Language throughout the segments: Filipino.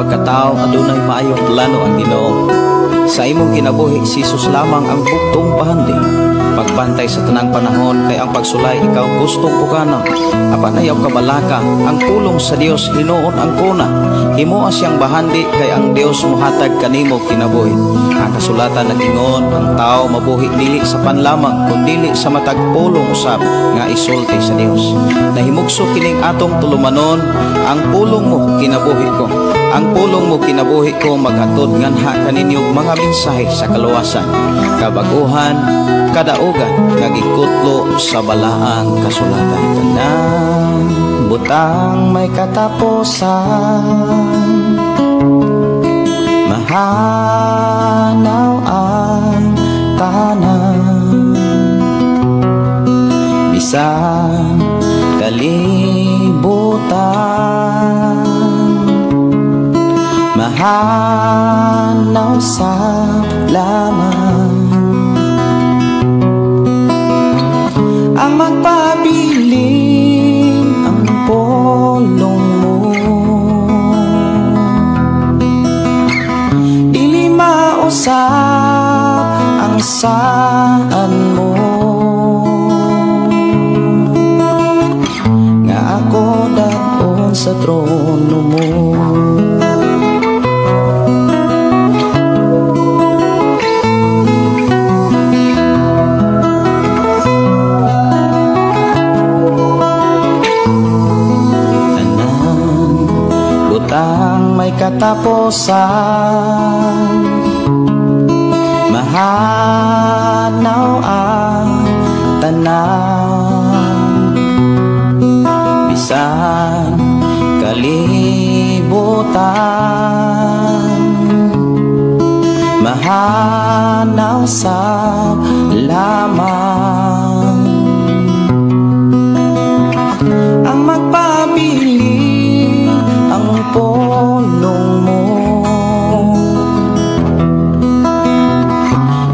pagkatao adunay maayong plano ang Ginoo. Sa imong kinabuhi si Jesus lamang ang bugtong pahandi. Pagbantay sa tanang panahon kay ang pagsulay ikaw gustong pukanon. Apan ayaw kabalaka ang pulong sa Dios hinuon ang kuna. Himoa siyang bahandi kay ang Dios mohatag kanimo kinabuhi. Ang kasulatan nag-ingon ang tao mabuhi dili sa panlamang kundi sa matag pulong usab nga isulti sa Dios. Nahimugso kining atong tulumanon ang pulong mo kinabuhi ko. Ang pulong mo kinabuhi ko maghatod nganha kaninyong mga mensahe sa kaluwasan, kabaguhan, kadaugan, nagikutlo sa balaang kasulatan. Tanang butang may katapusan, mahanaw ang tanan, bisan kalibutan, mahanaw sa laman. Ang magpabilin ang pulong mo, dili mausap ang saan mo, nga ako daon sa trono mo. Ang may katapusan, mahanaw ang tanan, bisan kalibutan, mahanaw sa lamang. Ang magpabili ang pulong mo,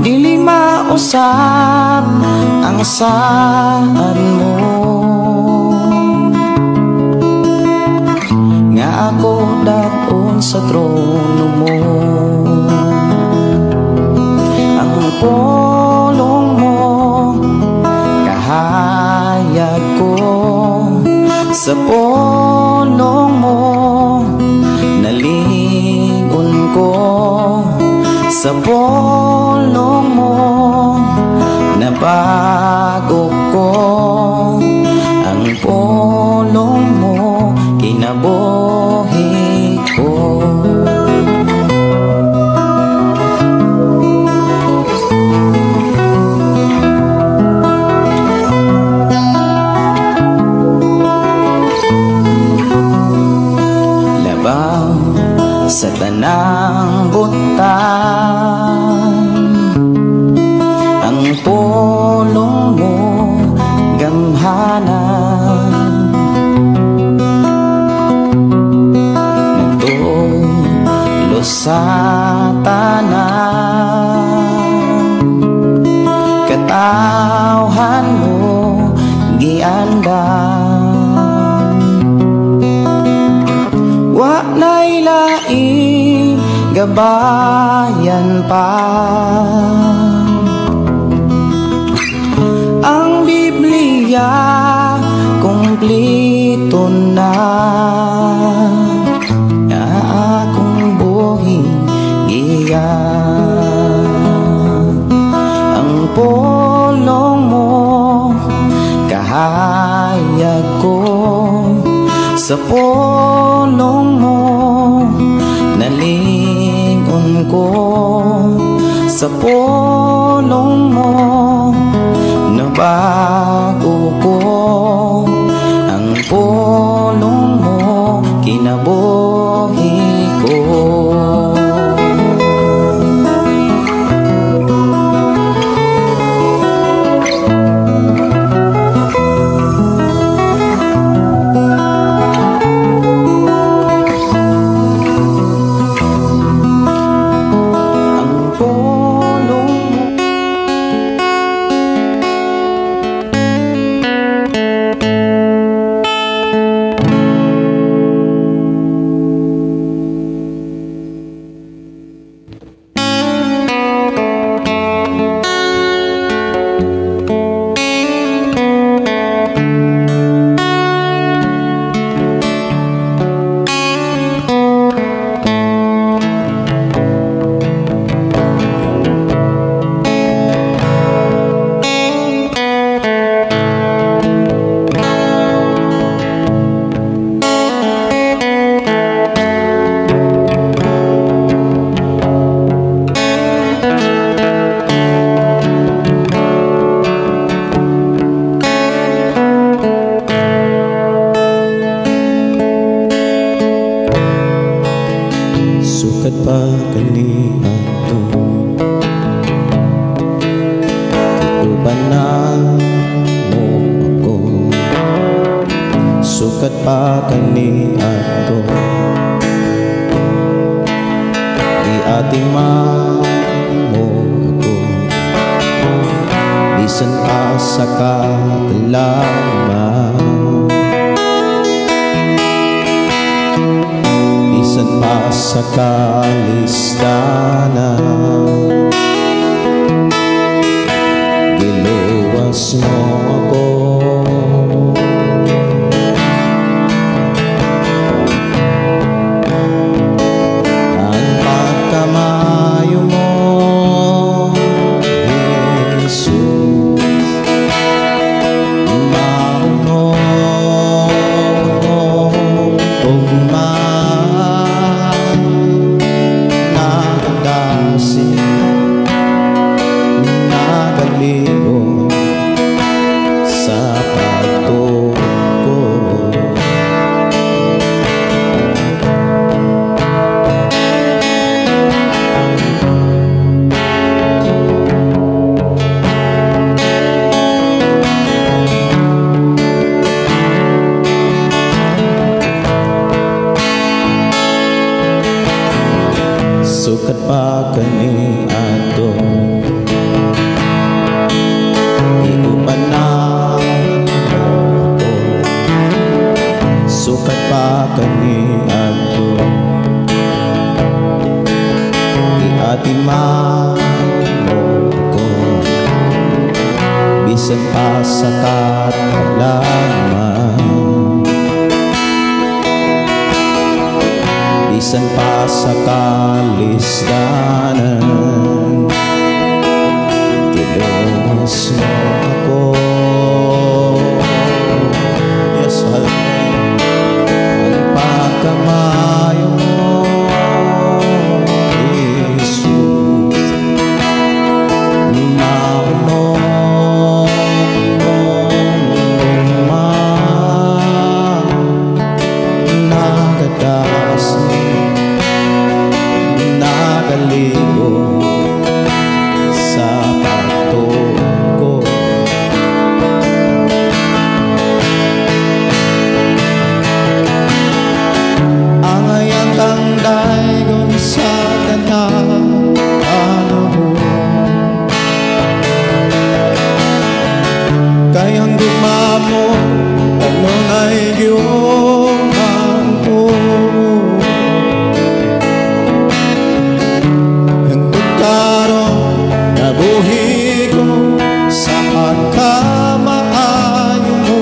dili mausap ang saan mo, nga ako daon sa trono mo. Ang pulong mo kahayag ko, sa pulong mo nalingon ko, sa pulong mo nabago ko. Ang pulong mo kinabuhi ko. Sa tanang butang, ang pulong mo gamhanan, nagtulo sa tanan, katawhan mo giandan. Wa na'y laing gabayan pa, ang Biblia kumplito na, na akong buhing giyan. Ang pulong mo kahayag ko, sa pulong mo nalingon ko, sa pulong mo nabago ko. Ang pulong mo kinabuhi ko. kaniadto ubanan mo ako sukat pa kaniadto iatima mo ako bisan pa sa kadalaman bisan pa sa kalistanan giluwas mo ako ang pagkamayo mo Jesus maunong ugman nakadasi nagaligo sa pagtuko sukat pa kaniadto iubanan mo ako sukat pa kaniadto iatiman mo ako bisan pa sa kadalaman bisan pa sa kalistanan giluwas mo ako yes hallelujah ang pagkamayo mo Jesus maunong nagadasi nagaligo sa pagtuko ang ayang kang daygon sa tanang panahon kayang gumamo ano na'y giyuman ko nabuhi ko sa pagkamaayo mo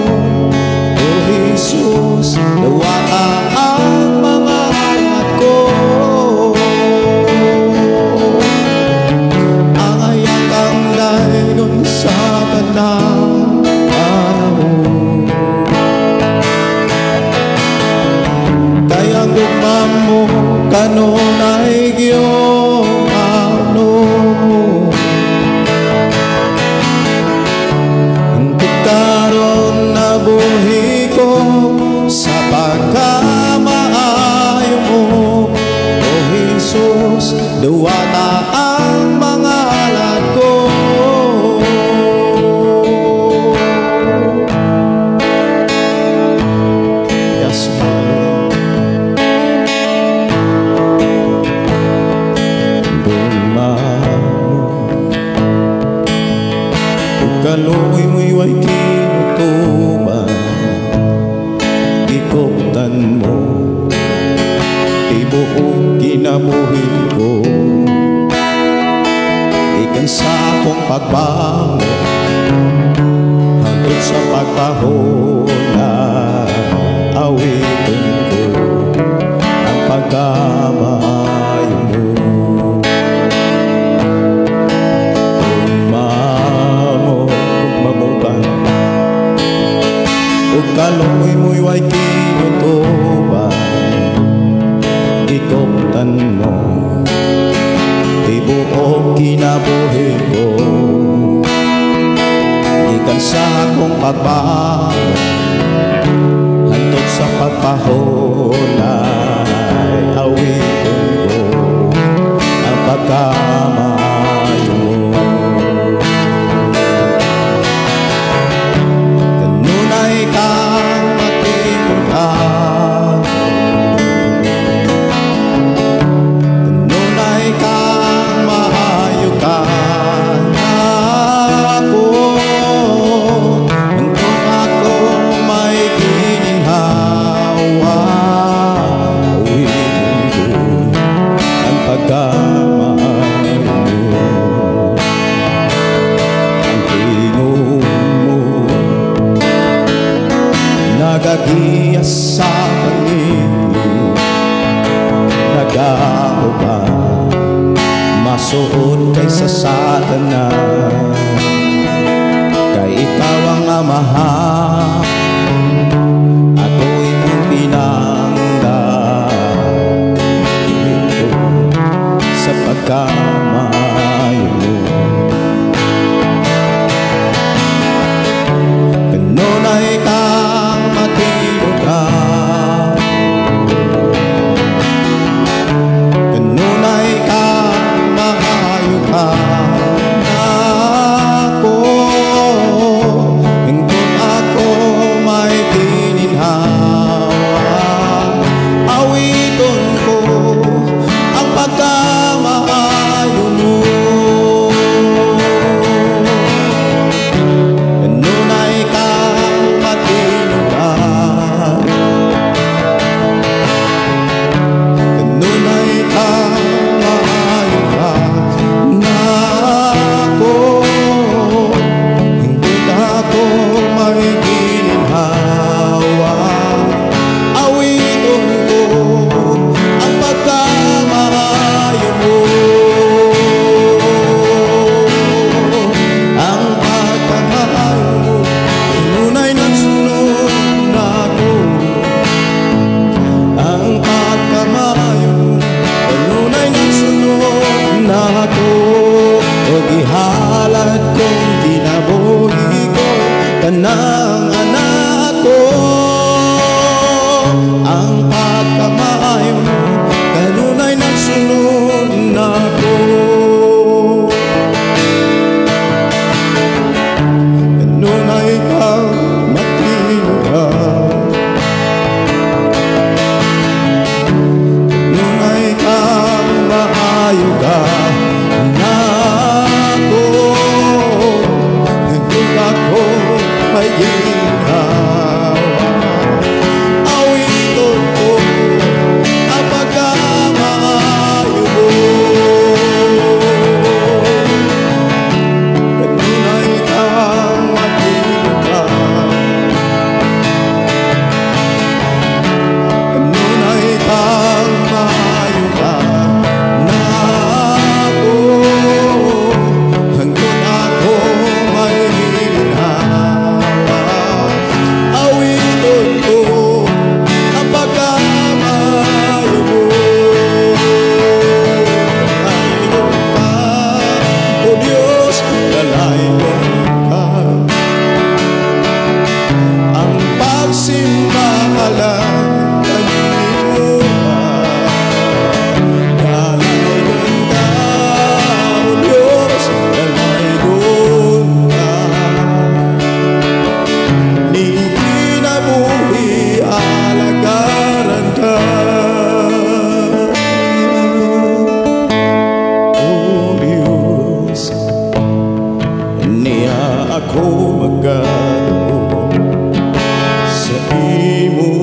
o Jesus nawaka ang mga anak ko ang ayang kang laygon sa kanang panahon kayang gumamo kanon ay giyomano mo karon nabuhi ko sa pagkamaayo mo o Jesus duwata ang mga alad ko yes kaloy mo'y way kinutuban ikoptan mo ibuong kinabuhi ko ikan sa akong pagbango hangtod sa pagpahulay awitin ko ang pagkamayo mo ug kaloy mo'y way kinutuban ikoptan mo tibuok kinabuhi ko ikan sa akong pagbago hantod sa pagpahulay awiton ko tao ba masuot kaysa sa tanan? Kay ikaw ang amahan, ako'y mong pinanggan. Ito sa pagkamayo mo, kanunay kang matinugan, kanunay kang mahayugan. Ako, hingkot ako may gininhawa, awiton ko ang pagkamaayo mo. Kanunay kang matinugan, kanunay kang mahayugan. Ako, hingkot ako may gininhawa, awiton ko ang pagkamaayo mo. Ang pagkamaayo mo, kanunay nagsunod na ako. Ang pagkamaayo mo, kanunay nagsunod na ako. O gihalad kong kinabuhi ko, tanang anak ko. Ang pagkamaayo mo, kanunay nagsunod na ako. Kanunay kang matinugan, kanunay kang mahayugan. Ako, hingkot ako may ginhawa, awiton ko ang pagkamaayo mo. Kanunay kang matinugan, kanunay kang mahayugan. Ako, hanggang ako may ginhawa, awiton ko ang pagkamaayo mo. Dalayon ka, O Diyos, dalayon ka. Ang pagsimba lang kalimutan. Dalayon ka, O Diyos, dalayon ka. Ni kinabuhi alagaran ka. O Diyos, niya ako magkano sa imo,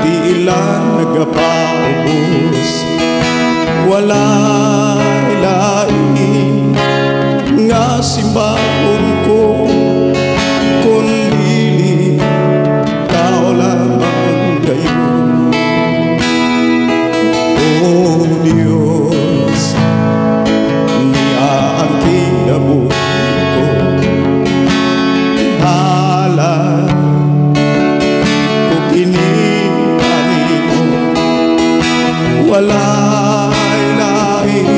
di ilan nagapaubos. Wala'y lain nga simbahon ko, kundi ikaw lamang gayon. O Diyos, niya ang kinabuhi ko, halad ko kinipanin mo. Wala'y lain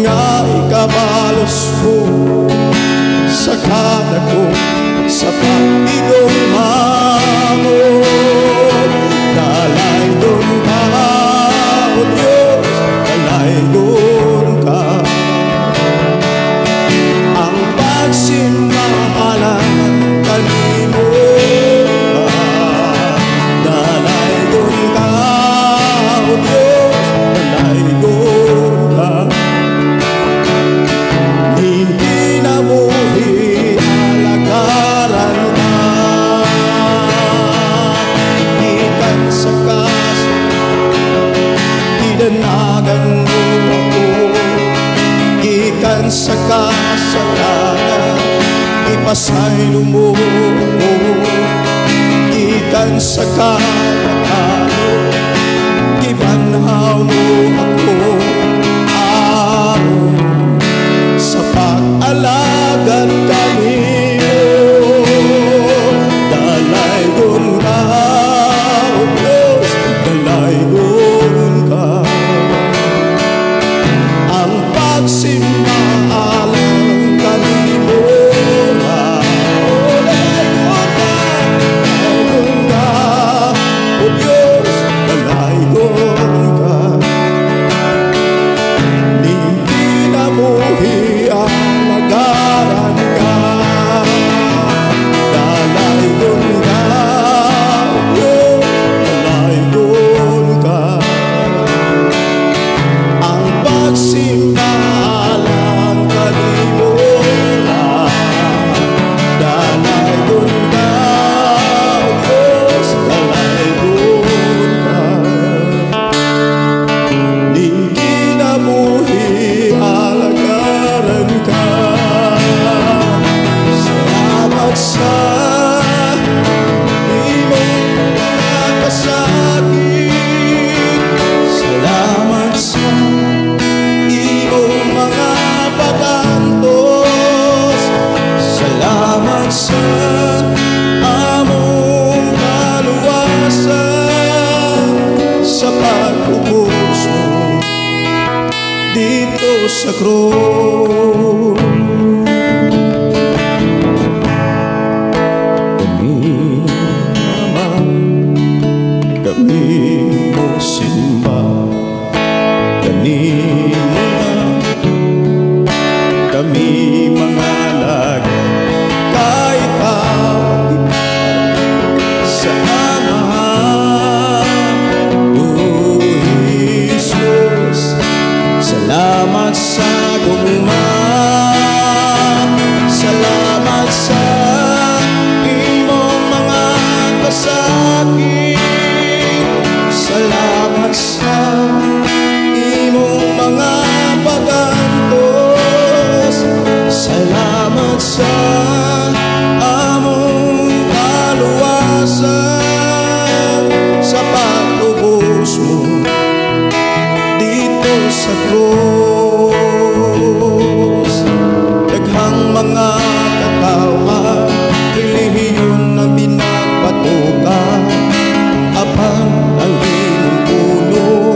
nga ikabalos ko sa kada ko sa pag-igugma mo. Dalayon ka, O Diyos, dalayon ka. Ang pagsimbahalan kalimutan. Dalayon ka, O Diyos, dalayon ka. Hindi nabuhi alagaran ka. Ikan sa kaso, idanagan mo ako. Ikan sa kasalanan, ipasaylo mo ako. Ikan sa katalo, sa krus. Kami naman, kami mo simba, kanino na kami mga lagi kay ikaw sa amahan. O Jesus, salamat sa gugma, salamat sa imong mga kasakit, salamat sa imong mga pagantos, salamat sa among kaluwasan, sa pagtubos mo dito sa krus. Daghang mga katawan, relihiyon na binagbatukan, apan ang imong puno,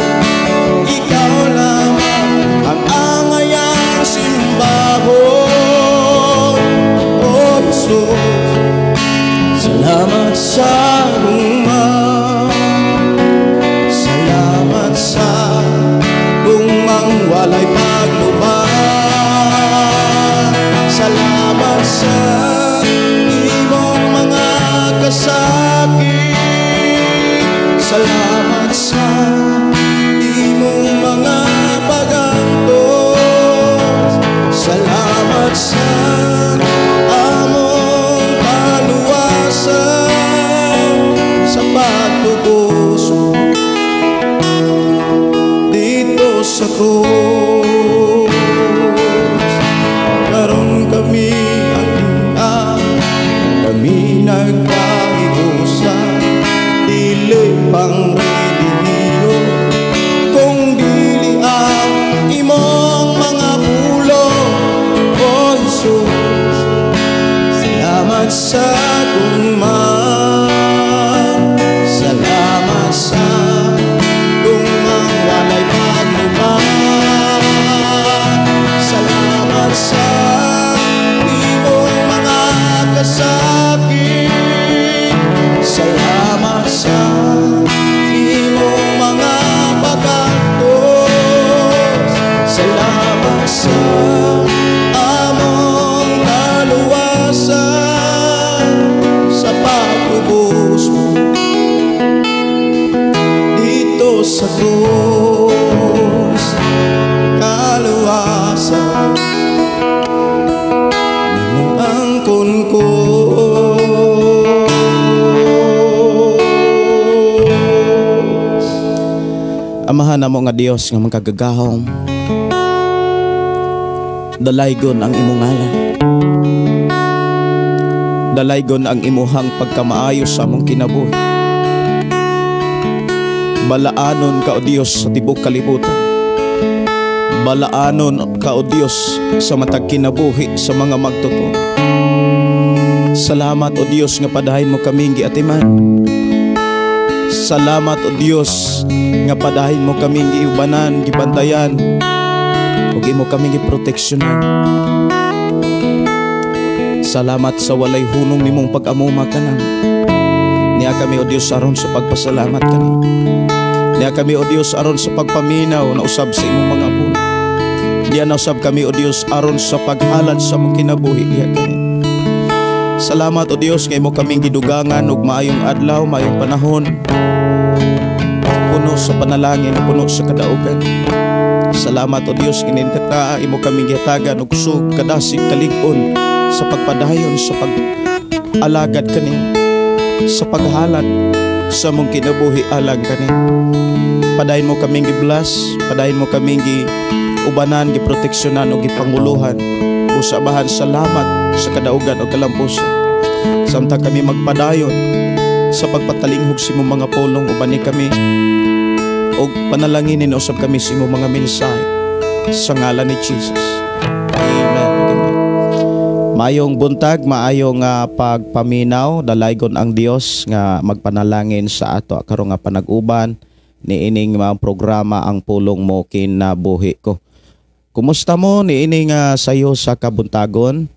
ikaw lamang ang angayang simbahon. O Jesus, salamat sa gugma, salamat sa gugmang walay paglubang, salamat sa imong mga kasakit, salamat sa imong mga pagantos, salamat sa among kaluwasan, sa pagtubos mo dito sa krus. Karon kami kami nagkahiusan, dili pang relihiyon, kung dili ang imong mga pulong. O Jesus, salamat sa gugma, salamat sa gugmang walay paglubang, salamat sa imong mga kasakit, salamat sa imong mga pagantos, salamat sa among kaluwasan, sa pagtubos mo dito sa krus. Kaluwasan ninaangkon ko. Amahan namo nga Dios nga magkagagahom, dalaygon ang imong ngalan, dalaygon ang imuhang pagkamaayo sa among kinabuhi. Balaanon ka o Dios sa tibok kalibutan, balaanon ka o Dios sa matag kinabuhi sa mga magtutuo. Salamat o Dios nga padahin mo kaming giatiman, salamat o Dios nga padahin mo kaming giubanan, gibantayan, ug imo kaming giproteksyonan. Salamat sa walay hunong nimong pag-amuma kanang. Niya kami o Dios aron sa pagpasalamat kani. Niya kami o Dios aron sa pagpaminaw na usab sa imong mga puno. Diya na usab kami o Dios aron sa paghalad sa mong kinabuhi niya kani. Salamat o Dios nga imo kaming gidugangan og maayong adlaw, maayong panahon, puno sa panalangin, puno sa kadaugan. Salamat o Dios kininta imo kaming gihatagan og kusog, kadasig, kalig-on sa pagpadayon, sa pag-alagad kani, sa paghalad sa mong kinabuhi alang kani. Padayon mo kaming giblas, padayon mo kaming giubanan, giproteksyonan o gipanguluhan. Usabahan salamat sa kadaugan o kalampusan. Samtang kami magpadayon sa pagpatalinghog sa imong mga pulong, ubani kami o panalanginin usab kami sa imong mga mensahe sa ngalan ni Jesus. Amen. Amen. Maayong buntag, maayong pagpaminaw, dalaygon ang Dios nga magpanalangin sa ato karon nga panag-uban ni ining mga programa ang pulong mo kinabuhi ko. Kumusta mo niini nga sayo sa kabuntagon?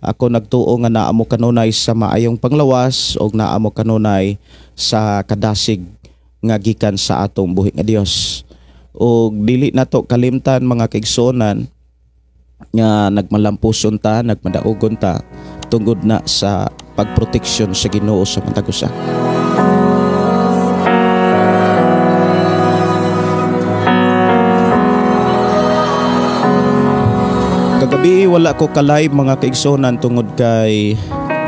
Ako nagtuo nga naamo kanunay sa maayong panglawas o naamo kanunay sa kadasig nga gikan sa atong buhi nga Dios. O dili nato kalimtan mga kaigsuonan nga nagmalampuson ta, nagmadaugon ta tungod na sa pagproteksyon sa Ginoo sa matag usa. Kagabi wala ko ka-live mga kaigsonan tungod kay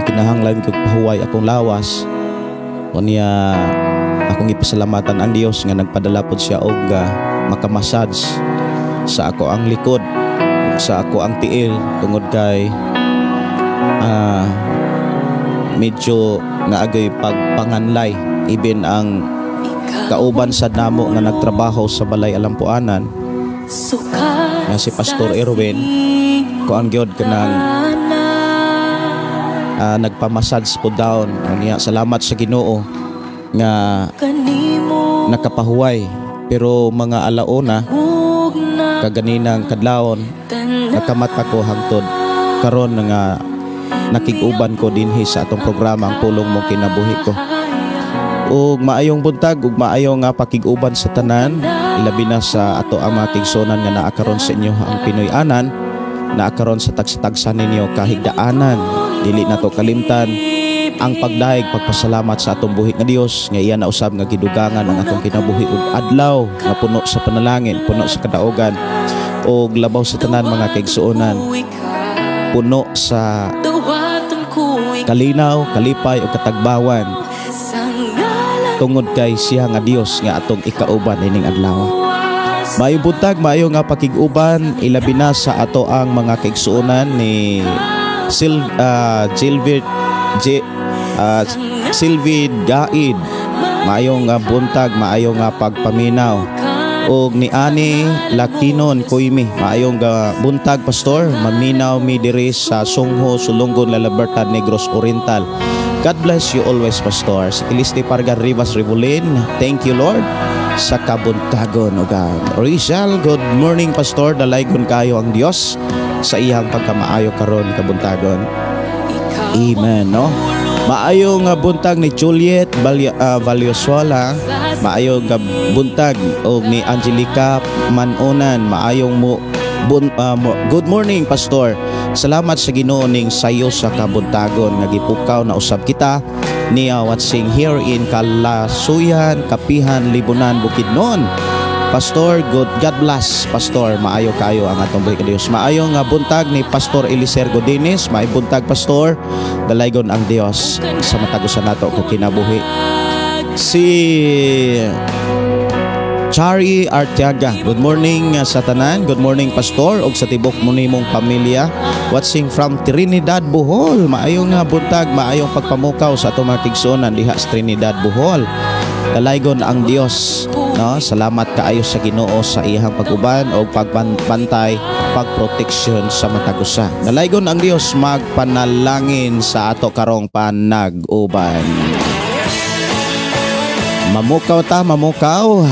kinahanglan kog pahuway akong lawas. Unya akong ipasalamatan ang Dios nga nagpadala pod siya og makamassage sa ako ang likod, sa ako ang tiil tungod kay medyo naagay pagpanganlay even ang kauban sa namo nga nagtrabaho sa balay alampuanan nga si Pastor Erwin ko ang gyud kanang nagpamassage po down. Unya salamat sa Ginoo nga nakapahuway, pero mga alauna kaganinang kadlawon nakamata ko hangtod karon nga nakig-uban ko dinhi sa atong programa ang pulong mo kinabuhi ko. Ug maayong buntag ug maayong pakig-uban sa tanan, ilabi na sa ato ang mga kaigsuonan nga naa karon sa inyo ang Pinoy-anan, naa karon sa tagsa-tagsa ninyo kahigdaanan. Dili nato kalimtan ang pagdayeg pagpasalamat sa atong buhi nga Dios nga iya na usab nga gidugangan ang atong kinabuhi ug adlaw nga puno sa panalangin, puno sa kadaogan ug labaw sa tanan mga kaigsuonan, puno sa kalinaw, kalipay ug katagbawan tungod kay siya nga Dios nga atong ikauban ining adlaw. Maayong buntag, maayo nga pakig-uban ilabi na sa ato ang mga kaigsuonan ni Sylvie Gaid. Maayong buntag, maayong pagpaminaw. Og ni Ani Lakinon Kuimi, maayong buntag pastor, maminaw mi diri sa Sungho, Sulungon, La Libertad, Negros Oriental. God bless you always, Pastor. Sa Kiliste Parga Rivas Rivulin, thank you Lord sa kabuntagon o God. Rizal, good morning Pastor. Dalaygon kayo ang Dios sa iyang pagkamaayo karon kabuntagon. Amen, no? Maayong buntag ni Juliet Valiosola, maayong buntag o ni Angelica Manunan, maayong good morning Pastor. Salamat sa Ginoo ning sayo sa kabuntagon nga gipukaw na usab kita niya watching here in Kalasuyan, Kapihan, Libunan, Bukidnon. Pastor, God bless Pastor. Maayo kayo ang atong buhi ka Dios. Maayong buntag ni Pastor Eliser Godines, maay buntag Pastor. Dalaygon ang Dios sa matagusan nato kag kinabuhi. Si Chari Arteaga, good morning sa tanan. Good morning Pastor og sa tibok mo nimong pamilya watching from Trinidad, Bohol. Maayong buntag, maayong pagpamukaw sa atong mga tigsuonan diha sa Trinidad, Bohol. Dalaygon ang Dios, no? Salamat kaayo sa Ginoo sa iyang pag-uban o pagbantay, pagproteksyon sa matagusa. Dalaygon ang Dios, magpanalangin sa ato karong panag-uban. Mamukaw ta, mamukaw.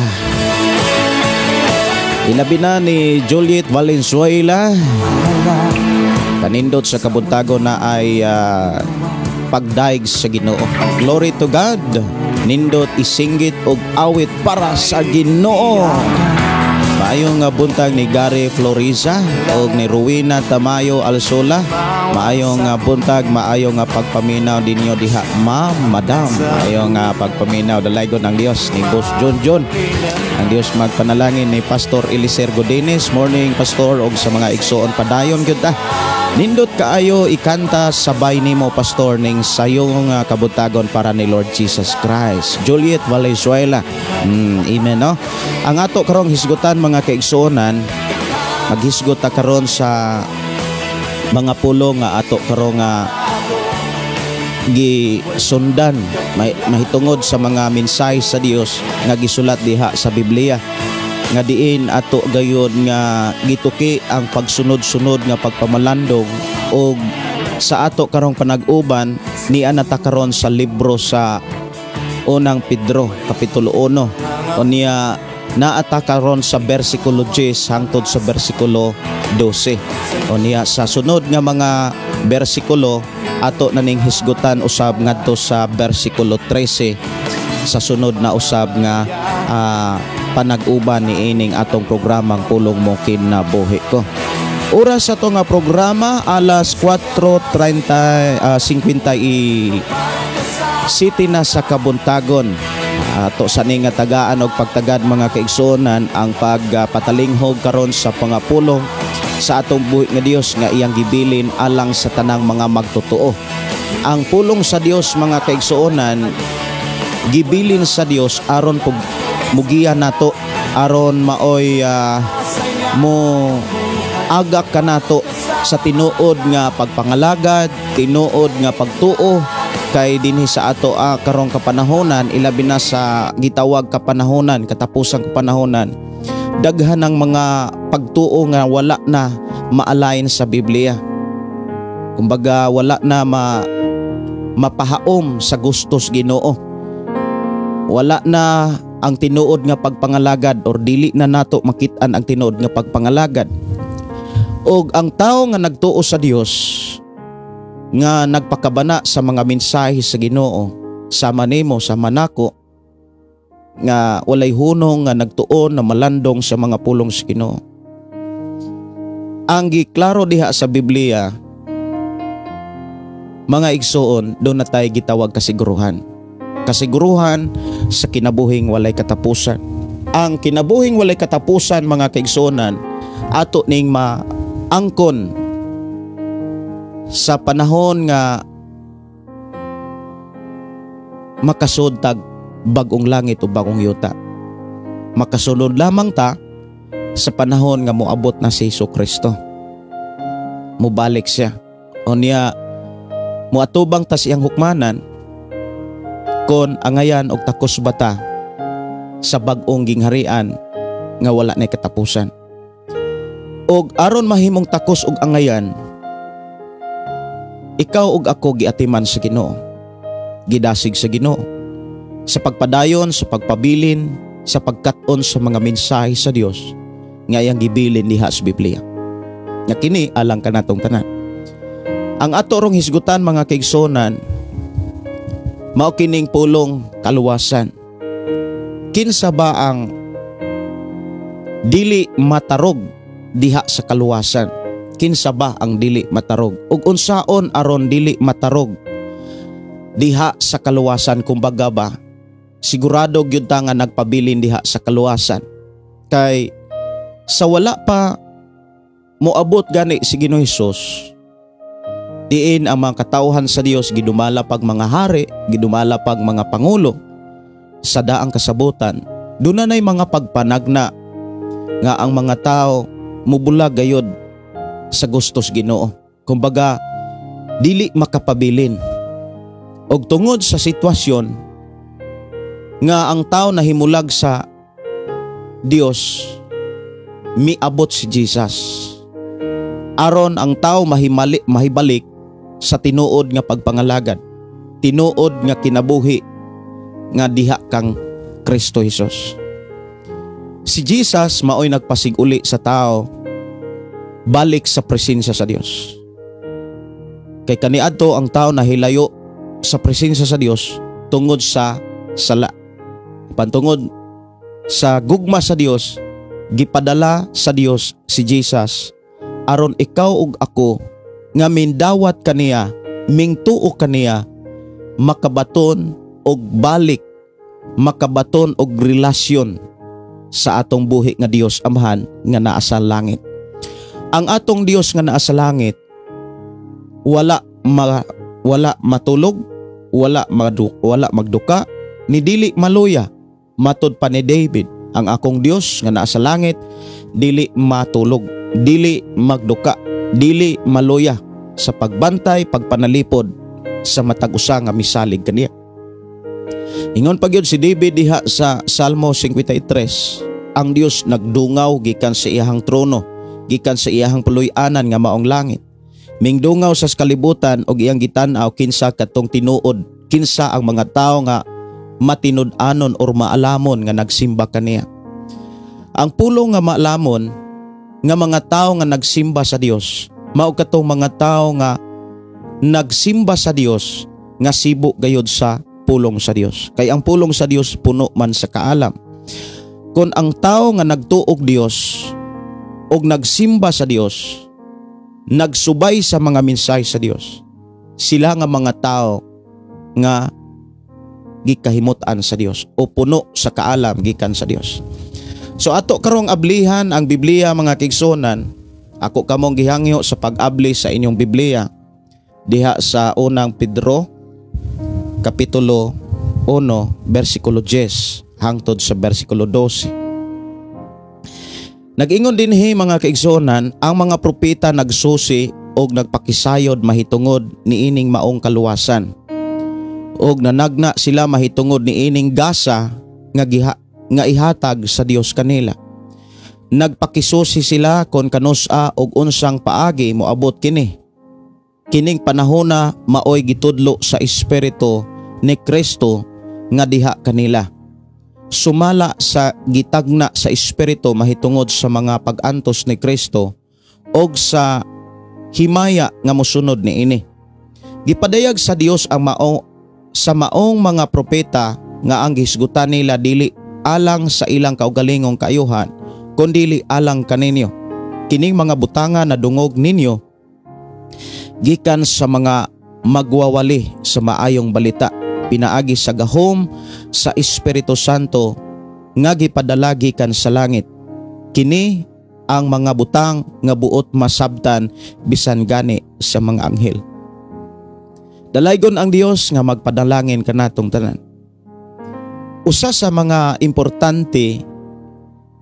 Ilabi na ni Juliet Valenzuela. Kanindot sa kabuntago na ay pagdaig sa Ginoo. Glory to God. Nindot isinggit og awit para sa Ginoo. Maayong buntag ni Gary Floriza og ni Rowena Tamayo Alsola. Maayong buntag, maayong pagpaminaw dinyo diha, ma'am, madam. Maayong pagpaminaw dalaygon ang Dios ni Boss John. Ang Dios magpanalangin ni Pastor Eliser Godines. Morning Pastor og sa mga igsoon padayon gyud ta. Nindot kaayo ikanta sabay nimo Pastor ning sayong kabutagon para ni Lord Jesus Christ. Juliet Valenzuela. Amen, no? Ang ato karong hisgutan mga kaigsuonan, maghisgot ta karon sa mga pulong nga ato karong gisundan mahitungod sa mga mensahe sa Dios nga gisulat diha sa Biblia. Nga diin ato gayud nga gituki ang pagsunod-sunod nga pagpamalandong o sa ato karong panag-uban niya nata karon sa libro sa unang Pedro kapitulo 1 o niya naata karon sa bersikulo 10 hangtod sa bersikulo 12. O niya sa sunod nga mga bersikulo ato naning hisgutan usab ngadto sa bersikulo 13 sa sunod na usab nga panag-uban ni ining atong programang Pulong Mo Kinabuhi Ko. Oras sa to nga programa alas 4:57 na sa kabuntagon. Ato sa ni nga tagaan og pagtagad mga kaigsuonan ang pagpatalinghog karon sa pangapulong sa atong buhi nga Dios nga iyang gibilin alang sa tanang mga magtotoo. Ang pulong sa Dios mga kaigsuonan gibilin sa Dios aron mugiya nato aron maoy mo agak kanato sa tinuod nga pagpangalagad, tinuod nga pagtuo kay dinhi sa ato karong kapanahonan, ilabi na sa gitawag kapanahonan, katapusang kapanahonan, daghan ng mga pagtuo nga wala na maalain sa Biblia. Kumbaga wala na mapahaom sa gustos Ginoo. Wala na ang tinuod nga pagpangalagad or dili na nato makit-an ang tinuod nga pagpangalagad. Og ang tao nga nagtuo sa Dios nga nagpakabana sa mga mensahe sa Ginoo, sama nimo, sama nako, nga walay hunong nga nagtuon na malandong sa mga pulong sa Ginoo. Ang giklaro diha sa Biblia, mga igsoon, doon na tayo gitawag kasiguruhan. Kasiguruhan sa kinabuhing walay katapusan. Ang kinabuhing walay katapusan mga kaigsuonan, ato ning maangkon sa panahon nga makasud tag bagong langit o bagong yuta. Makasunod lamang ta sa panahon nga moabot na si Jesucristo. Mubalik siya. O niya muatubang ta siyang hukmanan kon angayan og takos bata sa bag-ong gingharian nga wala na katapusan. Og aron mahimong takos og angayan, ikaw ug ako giatiman sa Ginoo, gidasig sa Ginoo sa pagpadayon, sa pagpabilin, sa pagkat-on sa mga mensahe sa Dios nga iyang gibilin diha sa Biblia. Nga kini alang kanatong tanan. Ang ato rong hisgutan mga kaigsonan, mao kining pulong kaluwasan. Kinsa ba ang dili matarog diha sa kaluwasan? Kinsa ba ang dili matarog? Ug unsaon aron dili matarog diha sa kaluwasan? Kumbaga ba, sigurado gyud ta nga nagpabilin diha sa kaluwasan. Kay sa wala pa moabot gani si Ginoong Hesus, diin ang mga katawhan sa Dios gidumala pag mga hari, gidumala pag mga pangulo sa daang kasabutan. Doon na mga pagpanagna nga ang mga tao mubulag gayod sa gustos Ginoo. Kumbaga dili makapabilin. Og tungod sa sitwasyon nga ang tao nahimulag sa Dios, miabot si Jesus aron ang tao mahibalik sa tinuod nga pagpangalagad, tinuod nga kinabuhi nga diha kang Kristo Jesus. Si Jesus maoy nagpasiguli sa tao balik sa presensya sa Dios. Kay kaniadto ang tao nahilayo sa presensya sa Dios tungod sa sala. Pantungod sa gugma sa Dios, gipadala sa Dios si Jesus aron ikaw ug ako nga mindawat kaniya, mingtuo kaniya, makabaton og balik, makabaton og relasyon sa atong buhi nga Dios Amahan nga naa sa langit. Ang atong Dios nga naa sa langit wala matulog, wala magduka, ni dili maluya. Matud pa ni David, ang akong Dios nga naa sa langit dili matulog, dili magduka, dili maluya sa pagbantay, pagpanalipod sa matag usa nga misalig kaniya. Ingon pa gyud si David diha sa Salmo 53, ang Dios nagdungaw gikan sa iyahang trono, gikan sa iyahang puloy-anan nga maong langit. Mingdungaw sa kalibutan og iyang gitan-aw kinsa katong tinuod, kinsa ang mga tawo nga matinud-anon or maalamon nga nagsimba kaniya. Ang pulong nga maalamon nga mga tao nga nagsimba sa Dios, mao katong mga tao nga nagsimba sa Dios nga sibo gayud sa pulong sa Dios. Kay ang pulong sa Dios puno man sa kaalam. Kung ang tao nga nagtuog Dios og nagsimba sa Dios, nagsubay sa mga mensahe sa Dios, sila nga mga tao nga gikahimutan sa Dios o puno sa kaalam gikan sa Dios. So ato karong ablihan ang Biblia mga kigsunan. Ako kamong gihangyo sa pag-abli sa inyong Biblia diha sa unang Pedro kapitulo 1 bersikulo 10 hangtod sa bersikulo 12. Nag-ingon dinhi mga kaigsunan, ang mga propeta nagsusi og nagpakisayod mahitungod niining maong kaluwasan. Og nanagna sila mahitungod niining gasa nga ihatag sa Dios kanila. Nagpakisusi sila kon kanusa og unsang paagi moabot kini. Kining panahona maoy gitudlo sa espiritu ni Kristo nga diha kanila. Sumala sa gitagna sa espiritu mahitungod sa mga pag-antos ni Kristo og sa himaya nga mosunod niini. Gipadayag sa Dios ang maong mga propeta nga ang gihisgutan nila dili alang sa ilang kaugalingong kaayuhan kundi alang kaninyo. Kining mga butanga na dungog ninyo gikan sa mga magwawali sa maayong balita, pinaagi sa gahom sa Espiritu Santo nga gipadala gikan sa langit. Kini ang mga butang nga buot masabtan bisan gani sa mga anghel. Dalaygon ang Dios nga magpadalangin kanatong tanan. Usa sa mga importante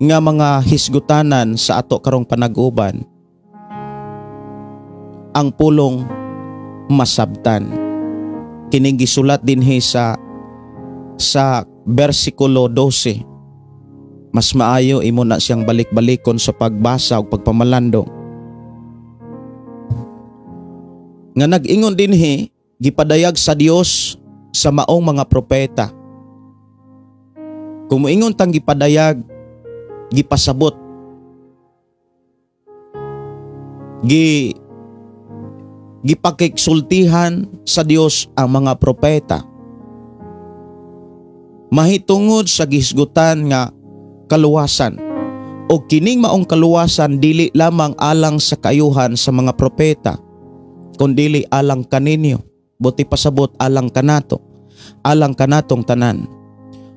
nga mga hisgutanan sa ato karong panag-uban ang pulong masabtan. Kining gisulat dinhi sa bersikulo 12. Mas maayo imo na siyang balik-balikon sa pagbasa ug pagpamalandong. Nga nag-ingon dinhi gipadayag sa Dios sa maong mga propeta. Kung moingon tang gipadayag, gipasabot, gipakiksultihan sa Dios ang mga propeta mahitungod sa gisgutan nga kaluwasan. O kining maong kaluwasan dili lamang alang sa kaayuhan sa mga propeta kundi alang kaninyo, buti pasabot alang kanato, alang kanatong tanan.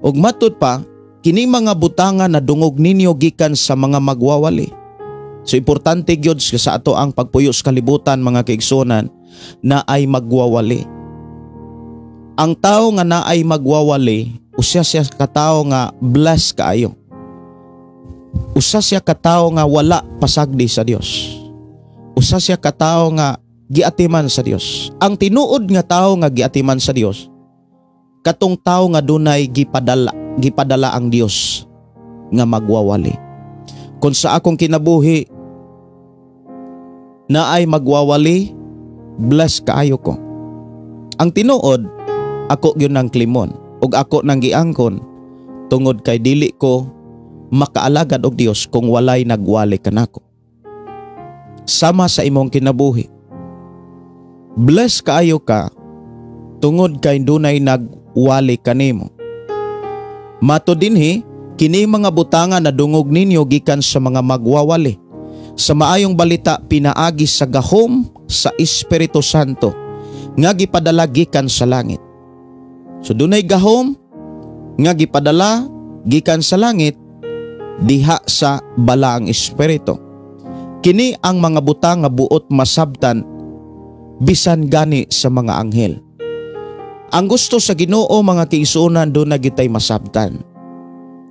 Ug matud pa, kining mga butanga na dungog ninyo gikan sa mga magwawali. So importante gyud sa ato ang pagpuyo sa kalibutan mga kaigsunan na ay magwawali. Ang tao nga na ay magwawali, usa siya katao nga blessed kaayo. Usa siya katao nga wala pasagdi sa Dios. Usa siya katao nga giatiman sa Dios. Ang tinuod nga tao nga giatiman sa Dios, katong tao nga dunay gipadala ang Dios nga magwawali. Kung sa akong kinabuhi na ay magwawali, bless kaayo ko. Ang tinuod, ako gyud nang klimon ug ako nang giangkon tungod kay dili ko makaalagad og Dios kung walay nagwali kanako. Sama sa imong kinabuhi, bless kaayo ka tungod kay dunay nagwali kanimo. Mato dinhi, kini mga butanga na dungog ninyo gikan sa mga magwawali. Sa maayong balita pinaagi sa gahom sa Espiritu Santo nga gipadala gikan sa langit. So dunay gahom nga gipadala gikan sa langit diha sa balaang espiritu. Kini ang mga butang nga buot masabtan bisan gani sa mga anghel. Ang gusto sa Ginoo mga kiisunan dunay gitay masabtan.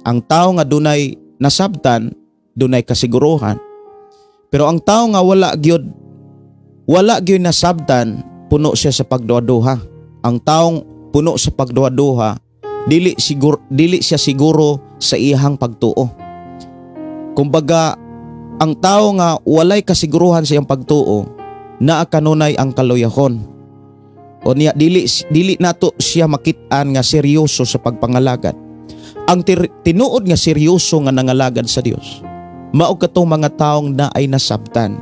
Ang tao nga dunay nasabtan dunay kasiguruhan. Pero ang tao nga wala gyud nasabtan, puno siya sa pagduha-duha. Ang taong puno sa pagduha-duha, dili siya siguro sa iyang pagtuo. Kumbaga, ang tao nga walay kasiguruhan sa iyang pagtuo, naa kanunay ang kaluyahon. O niya dili nato siya makit-an nga seryoso sa pagpangalagad. ang tinuod nga seryoso nga nangalagad sa Dios, mao katong mga taong na ay nasabtan.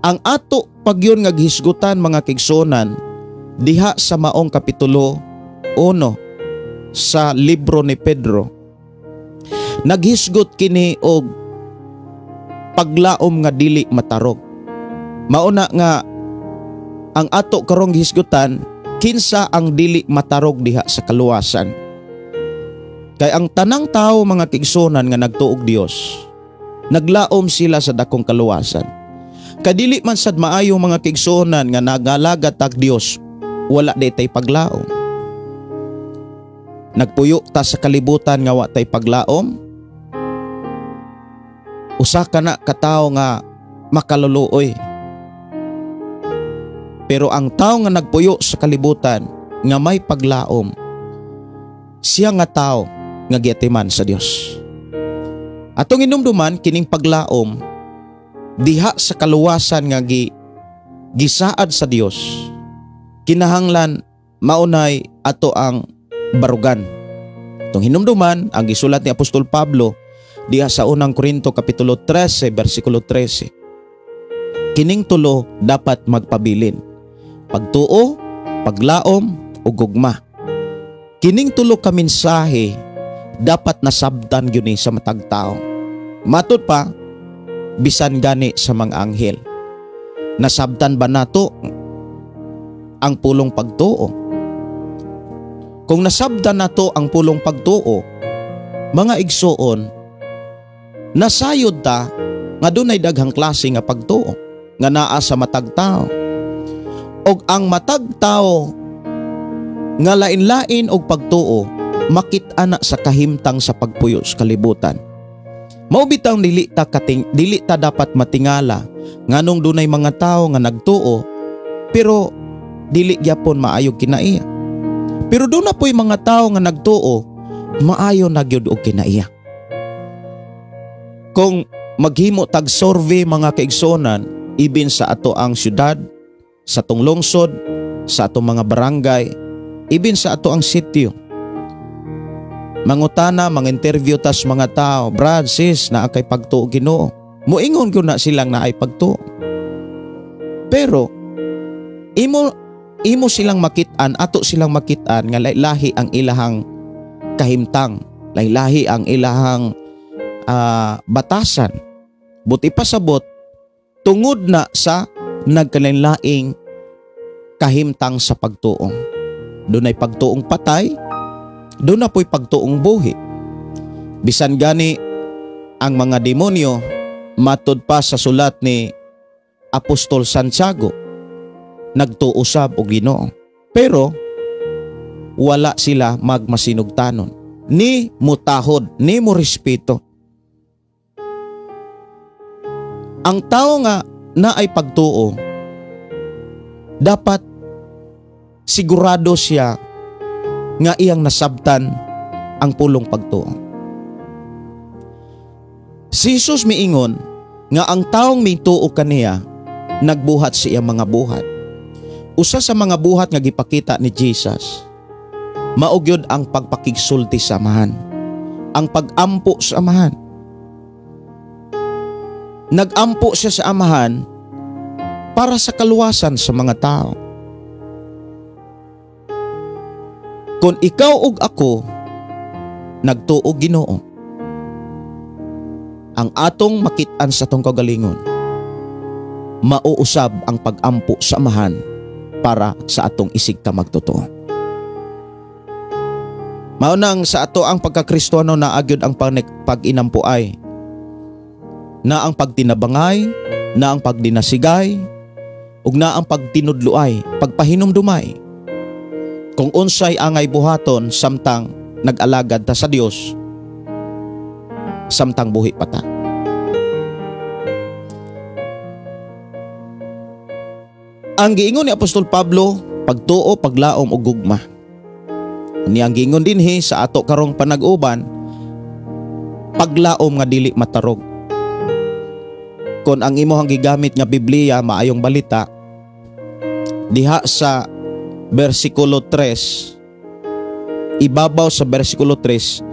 Ang ato pagyon nga gihisgutan mga kigsunan diha sa maong kapitulo 1 sa libro ni Pedro, naghisgot kini og paglaom nga dili matarog. Mauna nga ang ato karong gihisgutan, kinsa ang dili matarog diha sa kaluwasan. Kay ang tanang tao mga kigsunan nga nagtuog Dios, naglaom sila sa dakong kaluwasan. Kadili man sad maayo mga kigsunan nga nagalagat tag Dios, wala detay paglaom. Nagpuyo ta sa kalibutan nga wa tay paglaom. Usa ka na katawo nga makaluluoy. Pero ang tao nga nagpuyo sa kalibutan nga may paglaom, siya nga tao nga giatiman sa Dios. Atong inumduman kining paglaom diha sa kaluwasan nga gisaad sa Dios, kinahanglan maunay ato ang barugan. Itong hinumduman ang gisulat ni Apostol Pablo diha sa unang Korinto kapitulo 13 versikulo 13. Kining tulo dapat magpabilin: pagtuo, paglaom, ug gugma. Kining tulo ka mensahe dapat nasabtan gyud ni sa matag tawo. Matud pa, bisan gani sa mga anghel. Nasabtan ba nato ang pulong pagtuo? Kung nasabtan nato ang pulong pagtuo, mga igsoon, nasayod ta nga dunay daghang klase nga pagtuo nga naa sa matag tawo. Og ang matag tawo nga lain-lain og pagtuo makit-a na sa kahimtang sa pagpuyo sa kalibutan. Mao bitang dili ta dapat matingala nganong dunay mga tawo nga nagtuo pero dili gyapon maayog kinaiya. Pero doon na po'y mga tao nga nagtuo, maayo na gyud og kinaiya. Kung maghimo tag survey mga kaigsonan, ibin sa ato ang syudad, sa atong lungsod, sa atong mga barangay, ibin sa ato ang sitio, mangutana, mang-interview tas mga tao, brad, sis, naa kay pagtuo Ginoo. Muingon ko na silang naay pagtuo. Pero imo silang makitaan, ato silang makitaan nga lahi ang ilahang kahimtang, lahi ang ilahang batasan. Buti pasabot tungod na sa nagkalain-laing kahimtang sa pagtuong. Dunay pagtuong patay, doon na po'y pagtuong buhi. Bisan gani ang mga demonyo, matud pa sa sulat ni Apostol Santiago, nagtuusab og Ginoo. Pero wala sila magmasinugtanon, ni mutahod, ni mo respeto. Ang tao nga naay pagtuo, dapat sigurado siya nga iyang nasabtan ang pulong pagtuo. Si Jesus miingon nga ang taong may tuo kaniya nagbuhat sa iyang mga buhat. Usa sa mga buhat nga gipakita ni Jesus, mao gyud ang pagpakigsulti sa amahan, ang pagampo sa amahan. Nagampo siya sa amahan para sa kaluwasan sa mga tao. Kung ikaw ug ako nagtuo Ginoo, ang atong makit-an sa tong kagalingon, mauusab ang pagampo sa amahan para sa atong isig ka magtotoo. Maunang sa ato ang pagkakristono na agyod ang pag-inampuay, na ang pagtinabangay, na ang pagdinasigay, ug na ang pagtinudluay, pagpahinumdumay. Kung unsay angay buhaton samtang nag-alagad ta sa Dios, samtang buhi pa ta. Ang giingon ni Apostol Pablo, pagtuo, paglaom ug gugma. Niyang giingon dinhi sa ato karong panag-uban, paglaom nga dili matarog. Kung ang imong gigamit nga Biblia maayong balita, diha sa versikulo 3, ibabaw sa versikulo 3,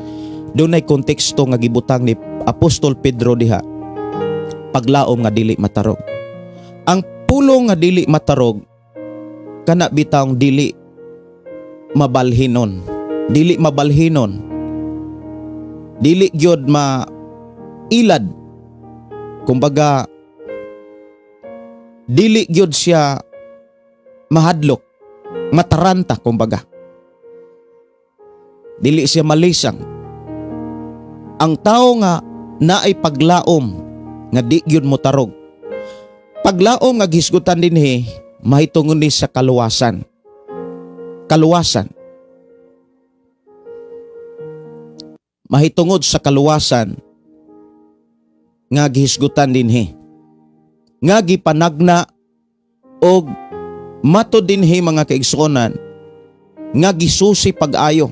dunay konteksto nga gibutang ni Apostol Pedro diha, paglaom nga dili matarog. Ang pulong nga dili matarog kana bitawng dili mabalhinon. Dili mabalhinon. Dili gyud mailad. Kumbaga dili gyud siya mahadlok, mataranta kumbaga. Dili siya malisang. Ang tao nga naay paglaom nga di gyud mo tarog. Paglaom nga gisgutan dinhi mahitungod ni sa kaluwasan. Kaluwasan. Mahitungod sa kaluwasan nga gihisgutan dinhi. Nga gipanagna og mato dinhi mga kaigsuonan nga gisusi pag-ayo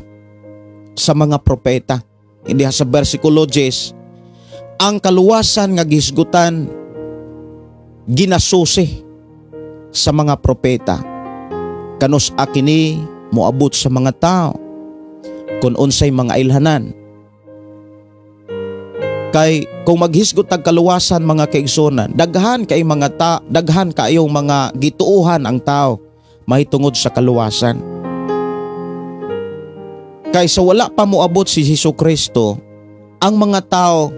sa mga propeta. Hindi sa bersikulo 10, ang kaluwasan nga gihisgutan ginasusi sa mga propeta. Kanus akini moabot sa mga tao kung unsay mga ilhanan. Kay kung maghisgot tag kaluwasan mga kaigsuonan, daghan kayong mga gituuhan ang tao mahitungod sa kaluwasan. Kay sa wala pa moabot si Jesucristo, ang mga tao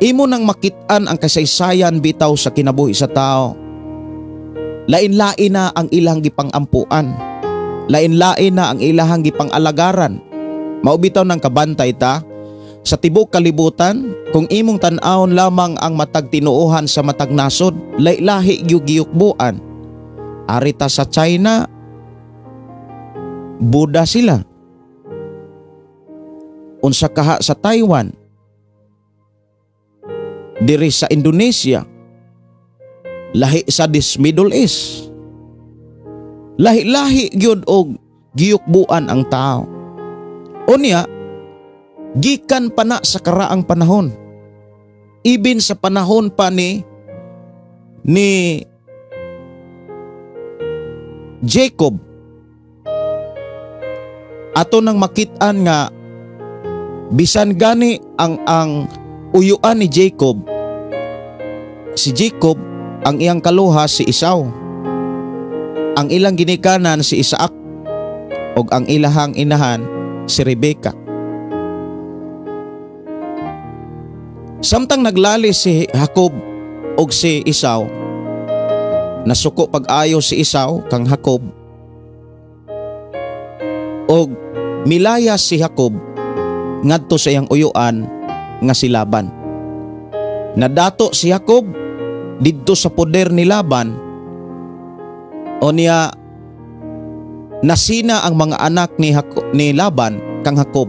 imo nang makit-an ang kasaysayan bitaw sa kinabuhi sa tao. Lain-lain na ang ilang gipangampuan. Lain-lain na ang ilang gipang-alagaran. Mao bitaw ng kabantay ta sa tibok kalibutan, kung imong tan-awon lamang ang matag tinuohan sa matag nasod, lahi gyugiyukbuan. Arita sa China, Buddha sila. Unsa kaha sa Taiwan, diri sa Indonesia, lahi sa Middle East. Lahi-lahi gyud og giyukbuan ang tao. Unya, gikan pa na sa karaang panahon. Ibin sa panahon pa ni Jacob, ato nang makit-an nga bisan gani ang uyuan ni Jacob, si Jacob ang iyang kaluha si Esau, ang ilang ginikanan si Isaac, ug ang ilahang inahan si Rebecca. Samtang naglali si Jacob ug si Esau, nasuko pag-ayo si Esau kang Jacob, ug milaya si Jacob ngadto sa iyang uyuan nga si Laban. Nadato si Jacob didto sa poder ni Laban, o niya nasina ang mga anak ni Laban kang Jacob.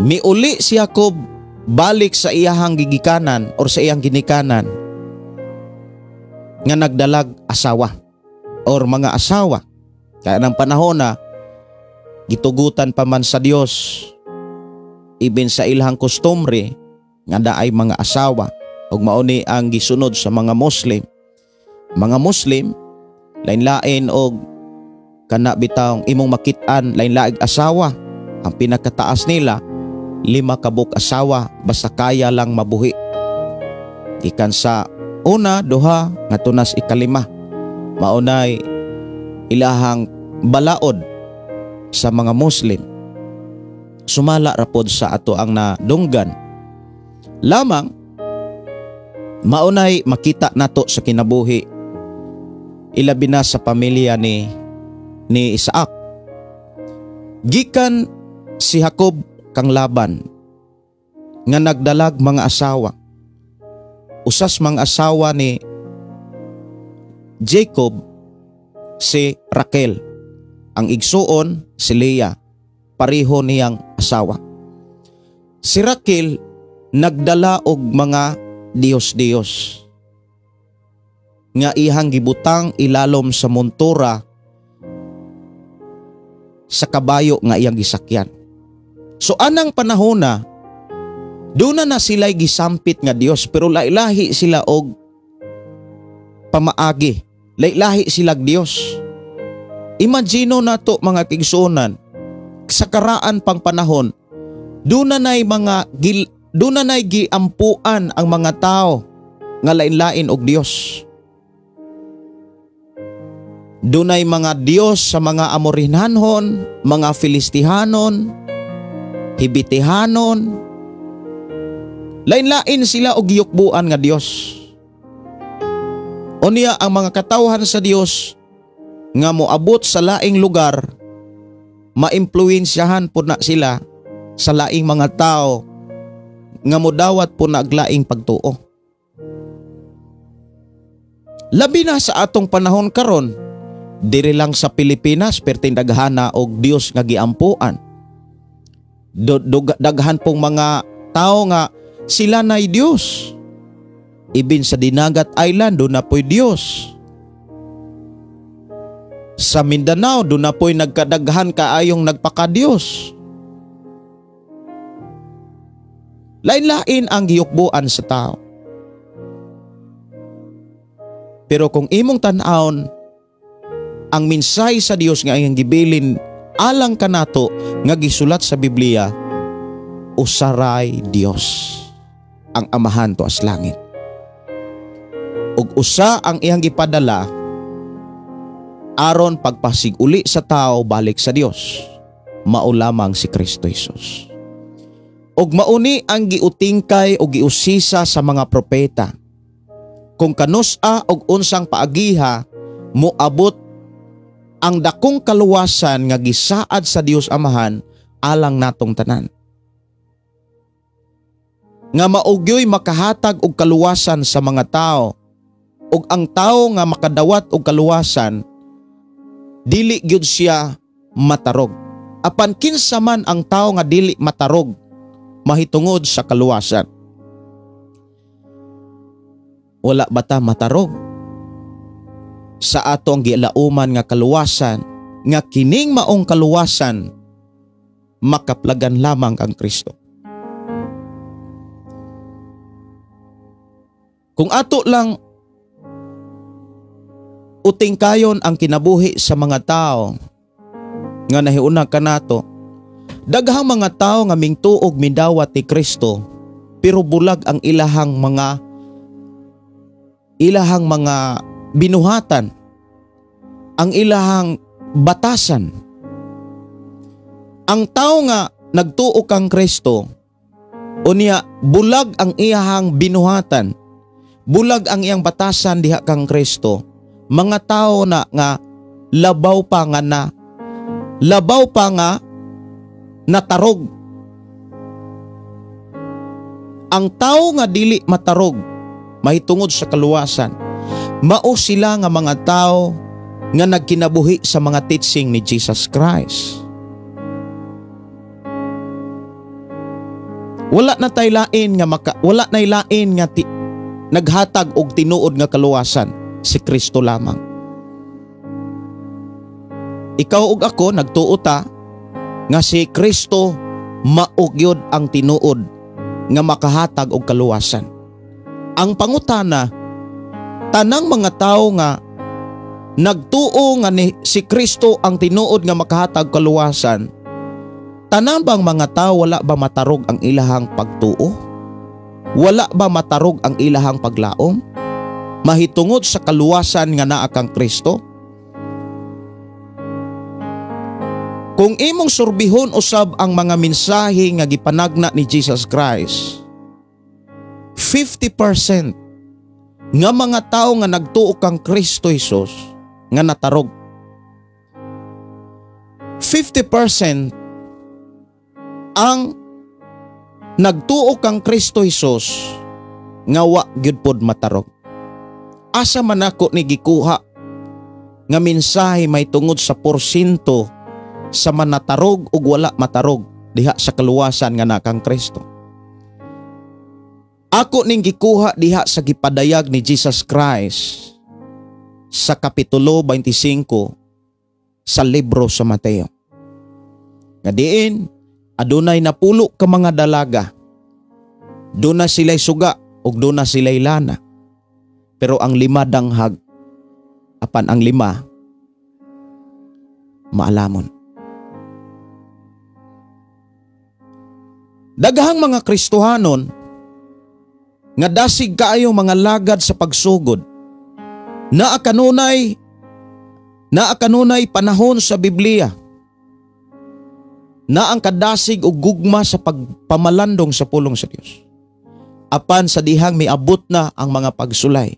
Miuli si Jacob balik sa iyahang gigikanan or sa iyang ginikanan nga nagdalag asawa or mga asawa. Kaya ng panahon na gitugutan pa man sa Dios, ibin sa ilahang kustumre nga daay mga asawa, ug mauni ang gisunod sa mga Muslim. Mga Muslim lain-lain og kana bitawng imong makit-an lain-laing asawa. Ang pinakataas nila 5 kabuk asawa basta kaya lang mabuhi. Ikan sa una, duha, nga tunas ikalima. Maunay ilahang balaod sa mga Muslim. Sumala rapod sa ato ang nadunggan. Lamang maunay makita nato sa kinabuhi, ilabi na sa pamilya ni Isaac. Gikan si Jacob kang Laban nga nagdalag mga asawa. Usas mga asawa ni Jacob si Raquel, ang igsuon si Leah, pareho niyang asawa. Si Raquel nagdala og mga Diyos-Diyos nga ihang gibutang ilalom sa montura sa kabayo nga iyang gisakyan. So anang panahon na doon na sila'y gisampit nga Dios, pero lailahi sila og pamaagi. Lailahi sila Dios. Imagino na to mga kigsuonan, sa karaan pang panahon, Dunay giampuan ang mga tao nga lain-lain og Dios. Dunay mga Dios sa mga Amorinhanhon, mga Filistihanon, Hibitihanon. Lain-lain sila og giyukbuan nga Dios. Unya ang mga katawhan sa Dios nga moabot sa laing lugar, maimpluwensyahan po na sila sa laing mga tao nga modawat po na aglaing pagtuo. Labi na sa atong panahon karon, diri lang sa Pilipinas perting daghana og Dios nga giampuan. Daghan pong mga tao nga sila na'y Dios. Ibin sa Dinagat Island, doon na po'y Diyos. Sa Mindanao, doon na po'y nagkadaghan kaayong nagpaka-Diyos. Lain-lain ang giyukbuan sa tao. Pero kung imong tan-aon, ang mensahe sa Dios nga iyang gibilin alang kanato nga gisulat sa Biblia, usaray Dios ang Amahan to as langit. Ug usa ang iyang gipadala aron pagpasiguli sa tao balik sa Dios, mao lamang si Kristo Jesus. Ug mauni ang giutingkay o giusisa sa mga propeta. Kung kanusa og unsang paagiha moabot ang dakong kaluwasan nga gisaad sa Dios Amahan alang natong tanan. Nga maugyoy makahatag og kaluwasan sa mga tao, ug ang tao nga makadawat og kaluwasan dili gyud siya matarog. Apan kinsa man ang tao nga dili matarog mahitungod sa kaluwasan. Wala bata matarog sa atong gilauman nga kaluwasan, nga kining maong kaluwasan makaplagan lamang ang Kristo. Kung ato lang utingkayon ang kinabuhi sa mga tao nga nahiuna kanato, daghang mga tao nga mingtuog midawat ni Kristo pero bulag ang ilahang mga binuhatan, ang ilahang batasan. Ang tao nga nagtuo kang Kristo, unya bulag ang iyahang binuhatan, bulag ang iyang batasan diha kang Kristo. Mga tao na nga labaw pa nga natarog. Ang tao nga dili matarog mahitungod sa kaluwasan, mao sila nga mga tao nga nagkinabuhi sa mga teaching ni Jesus Christ. Wala na tay lain nga naghatag og tinuod nga kaluwasan, si Kristo lamang. Ikaw ug ako nagtuo ta nga si Kristo maugyod ang tinuod nga makahatag og kaluwasan. Ang pangutana, tanang mga tao nga nagtuo nga ni si Kristo ang tinuod nga makahatag kaluwasan, tanan bang mga tao wala ba matarog ang ilahang pagtuo? Wala ba matarog ang ilahang paglaom mahitungod sa kaluwasan nga naa kang Kristo? Kung imong surbihon usab ang mga mensahe nga gipanagna ni Jesus Christ, 50% nga mga tao nga nagtuo kang Kristo Jesus nga natarog. 50% ang nagtuo kang Kristo Jesus nga wa gyud pod matarog. Asa man ako ni gikuha nga mensahe may tungod sa porsyento sa manatarog ug wala matarog diha sa kaluwasan nga nakang Kristo. Ako ning gikuha diha sa gipadayag ni Jesus Christ sa kapitulo 25 sa libro sa Mateo. Nga diin adunay napulo ka mga dalaga. Duna sila'y suga ug duna sila'y lana. Pero ang 5 danghag, apan ang 5 maalamon. Daghang mga Kristohanon nga dasig kaayo mga lagad sa pagsugod. Naa kanunay panahon sa Biblia na ang kadasig o gugma sa pagpamalandong sa pulong sa Dios. Apan sa dihang miabot na ang mga pagsulay,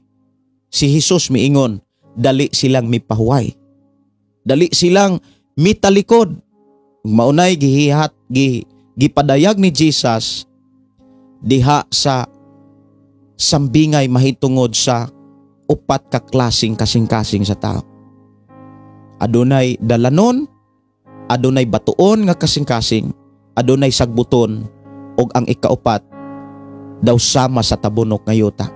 si Jesus miingon, dali silang mipahuway. Dali silang mitalikod. Maunay gipadayag ni Jesus diha sa sambingay mahitungod sa upat ka klaseng kasing-kasing sa tao. Adunay dalanon, adunay batuon nga kasing-kasing, adunay sagbuton, ug ang ikaupat daw sama sa tabunok nga yuta.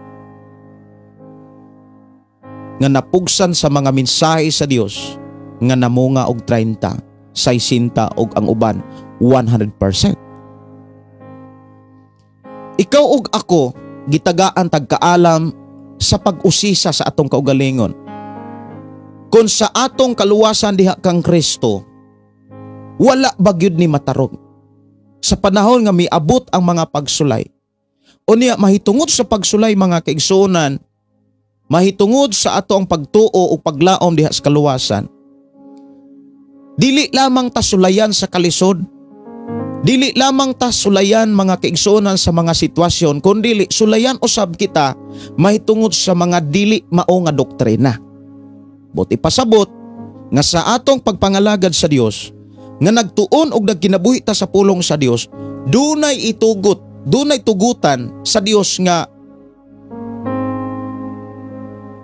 Nga napugsan sa mga mensahe sa Dios nga namunga og 30, 60 ug ang uban 100%. Ikaw ug ako gitagaan tagkaalam sa pag-usisa sa atong kaugalingon. Kung sa atong kaluwasan diha kang Kristo, wala bagyod ni matarog. Sa panahon nga miabot ang mga pagsulay, unya mahitungod sa pagsulay mga kaigsuonan, mahitungod sa ato ang pagtuo o paglaom diha sa kaluwasan, dili lamang ta sulayan sa kalisod, dili lamang ta sulayan mga kaigsuonan sa mga sitwasyon, kundi sulayan usab kita mahitungod sa mga dili mao nga doktrina. Buti pasabot nga sa atong pagpangalagad sa Dios, nga nagtuon og nagkinabuhi ta sa pulong sa Dios, dunay tugutan sa Dios nga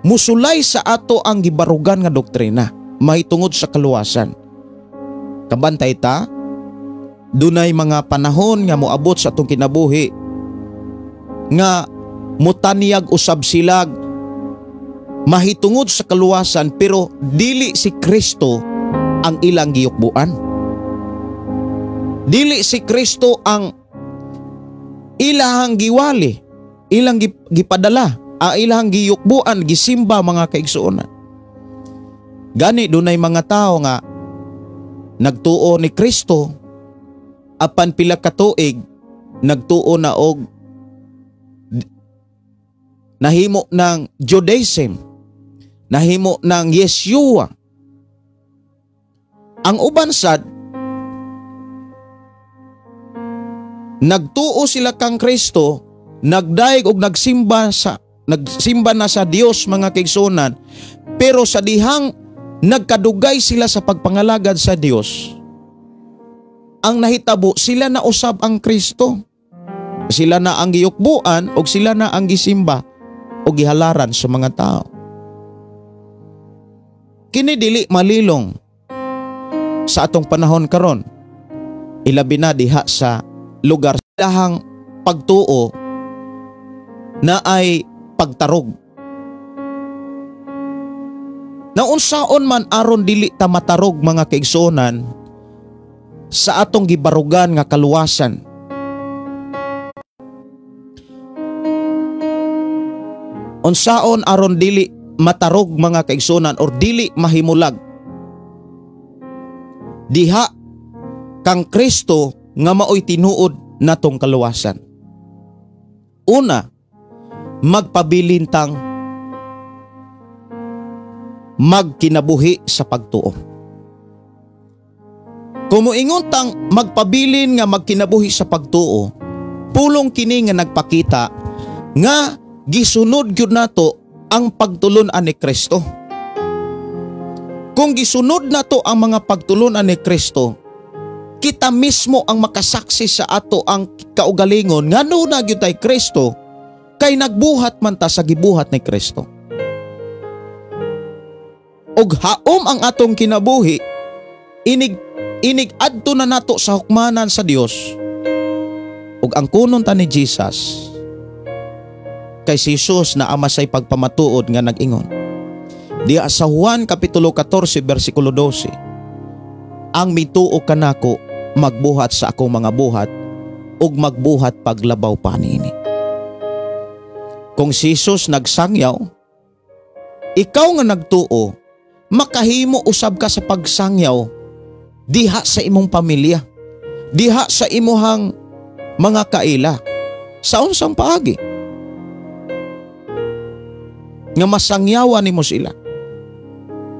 musulay sa ato ang gibarugan nga doktrina mahitungod sa kaluwasan. Kabantay ta, dunay mga panahon nga moabot sa atong kinabuhi nga mutaniyag usab silag mahitungod sa kaluwasan, pero dili si Kristo ang ilang giyukbuan. Dili si Kristo ang ilahang giwali, ilang gipadala, ilahang giyukbuan, gisimba mga kaigsuonan. Gani dunay mga tao nga nagtuo ni Kristo, apan pila ka tuig nagtuo na og nahimo ng Judaism, nahimo ng Yeshua. Ang uban sad, nagtuo sila kang Kristo, nagdaig og nagsimba na sa Dios mga kaigsuonan, pero sa dihang nagkadugay sila sa pagpangalagad sa Dios, ang nahitabo sila na usab ang Kristo. Sila na ang giyukbuan o sila na ang gisimba o gihalaran sa mga tao. Kini dili malilong sa atong panahon karon, ilabi na diha sa lugar dahang pagtuo na ay pagtarog. Naunsaon man aron dili ta matarog mga kaigsuonan sa atong gibarugan nga kaluwasan. Unsaon aron dili matarog mga kaigsuonan or dili mahimulag diha kang Kristo nga maoy tinuod natong kaluwasan. Una, magpabilintang magkinabuhi sa pagtuo. Kung moingon tang magpabilin nga magkinabuhi sa pagtuo, pulong kini nga nagpakita nga gisunod gyud nato ang pagtulon-an ni Kristo. Kung gisunod nato ang mga pagtulon-an ni Kristo, kita mismo ang makasaksi sa ato ang kaugalingon ngano na gyud tay Kristo, kay nagbuhat man ta sa gibuhat ni Kristo. Og haom ang atong kinabuhi, inig adto na nato sa hukmanan sa Dios. Og ang kunon ta ni Jesus, kay si Jesus na ama say pagpamatuod nga nag-ingon diha sa Juan kapitulo 14 bersikulo 12, ang mituo kanako magbuhat sa akong mga buhat ug magbuhat paglabaw pa niini. Kung si Jesus nagsangyaw, ikaw nga nagtuo, makahimo usab ka sa pagsangyaw diha sa imong pamilya, diha sa imuhang mga kaila sa unsang paagi nga masangyawan nimo sila.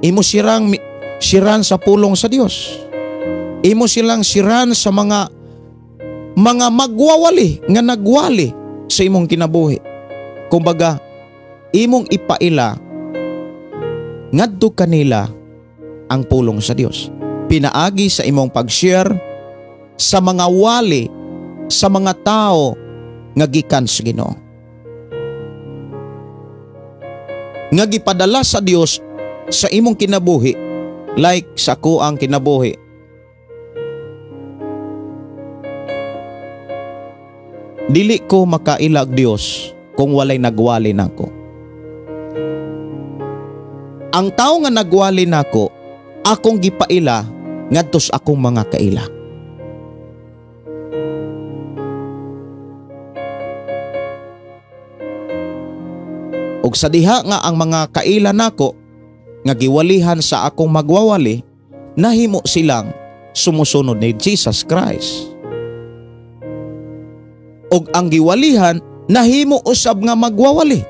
Imo siran sa pulong sa Dios. Imo silang siran sa mga magwawali nga nagwali sa imong kinabuhi. Kumbaga, imong ipaila ngadto kanila ang pulong sa Dios. Pinaagi sa imong pag-share sa mga wali, sa mga tao nga gikan sa Ginoo. Nga gipadala sa Dios sa imong kinabuhi, like sa ako ang kinabuhi. Dili ko makailag Dios kung walay nagwali nako. Ang tao nga nagwali nako, akong gipaila ngadto sa akong mga kaila. Og sa diha nga ang mga kaila nako nga giwalihan sa akong magwawali, nahimo silang sumusunod ni Jesus Christ. Og ang giwalihan nahimo usab nga magwawali.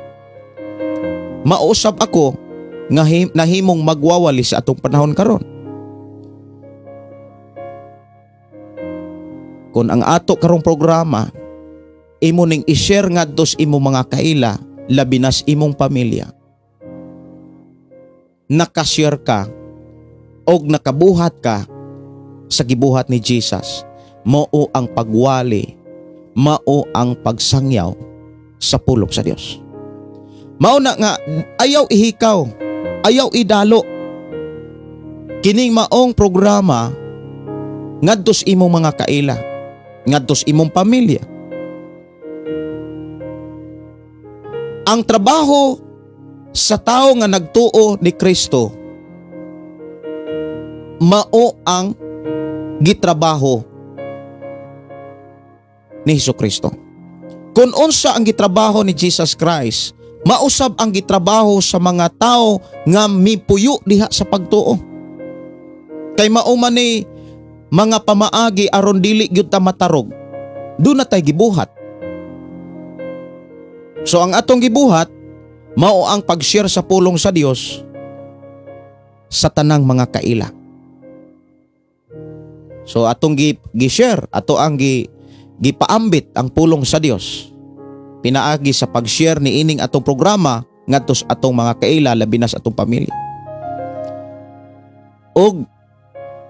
Mausab ako nga nahimong magwawali sa atong panahon karon. Kung ang ato karong programa imo ning i-share ngadto sa imong mga kaila, labi nas imong pamilya, nakashare ka og nakabuhat ka sa gibuhat ni Jesus, mao ang pagwali, mao ang pagsangyaw sa pulong sa Dios. Mao na nga ayaw ihikaw, ayaw idalo kining maong programa ngadto sa imong mga kaila, ngadto sa imong pamilya. Ang trabaho sa tao nga nagtuo ni Kristo, mao ang gitrabaho ni Hesukristo. Kung unsa ang gitrabaho ni Jesus Christ, mausab ang gitrabaho sa mga tao nga mipuyo diha sa pagtuo. Kay mao man ni mga pamaagi aron dili gyud ta matarog, doon na tay gibuhat. So ang atong gibuhat mao ang pag-share sa pulong sa Dios sa tanang mga kaila. So atong gi-share, ato ang gipaambit ang pulong sa Dios pinaagi sa pag-share ni ining atong programa ngadto sa atong mga kaila, labi na sa atong pamilya. Og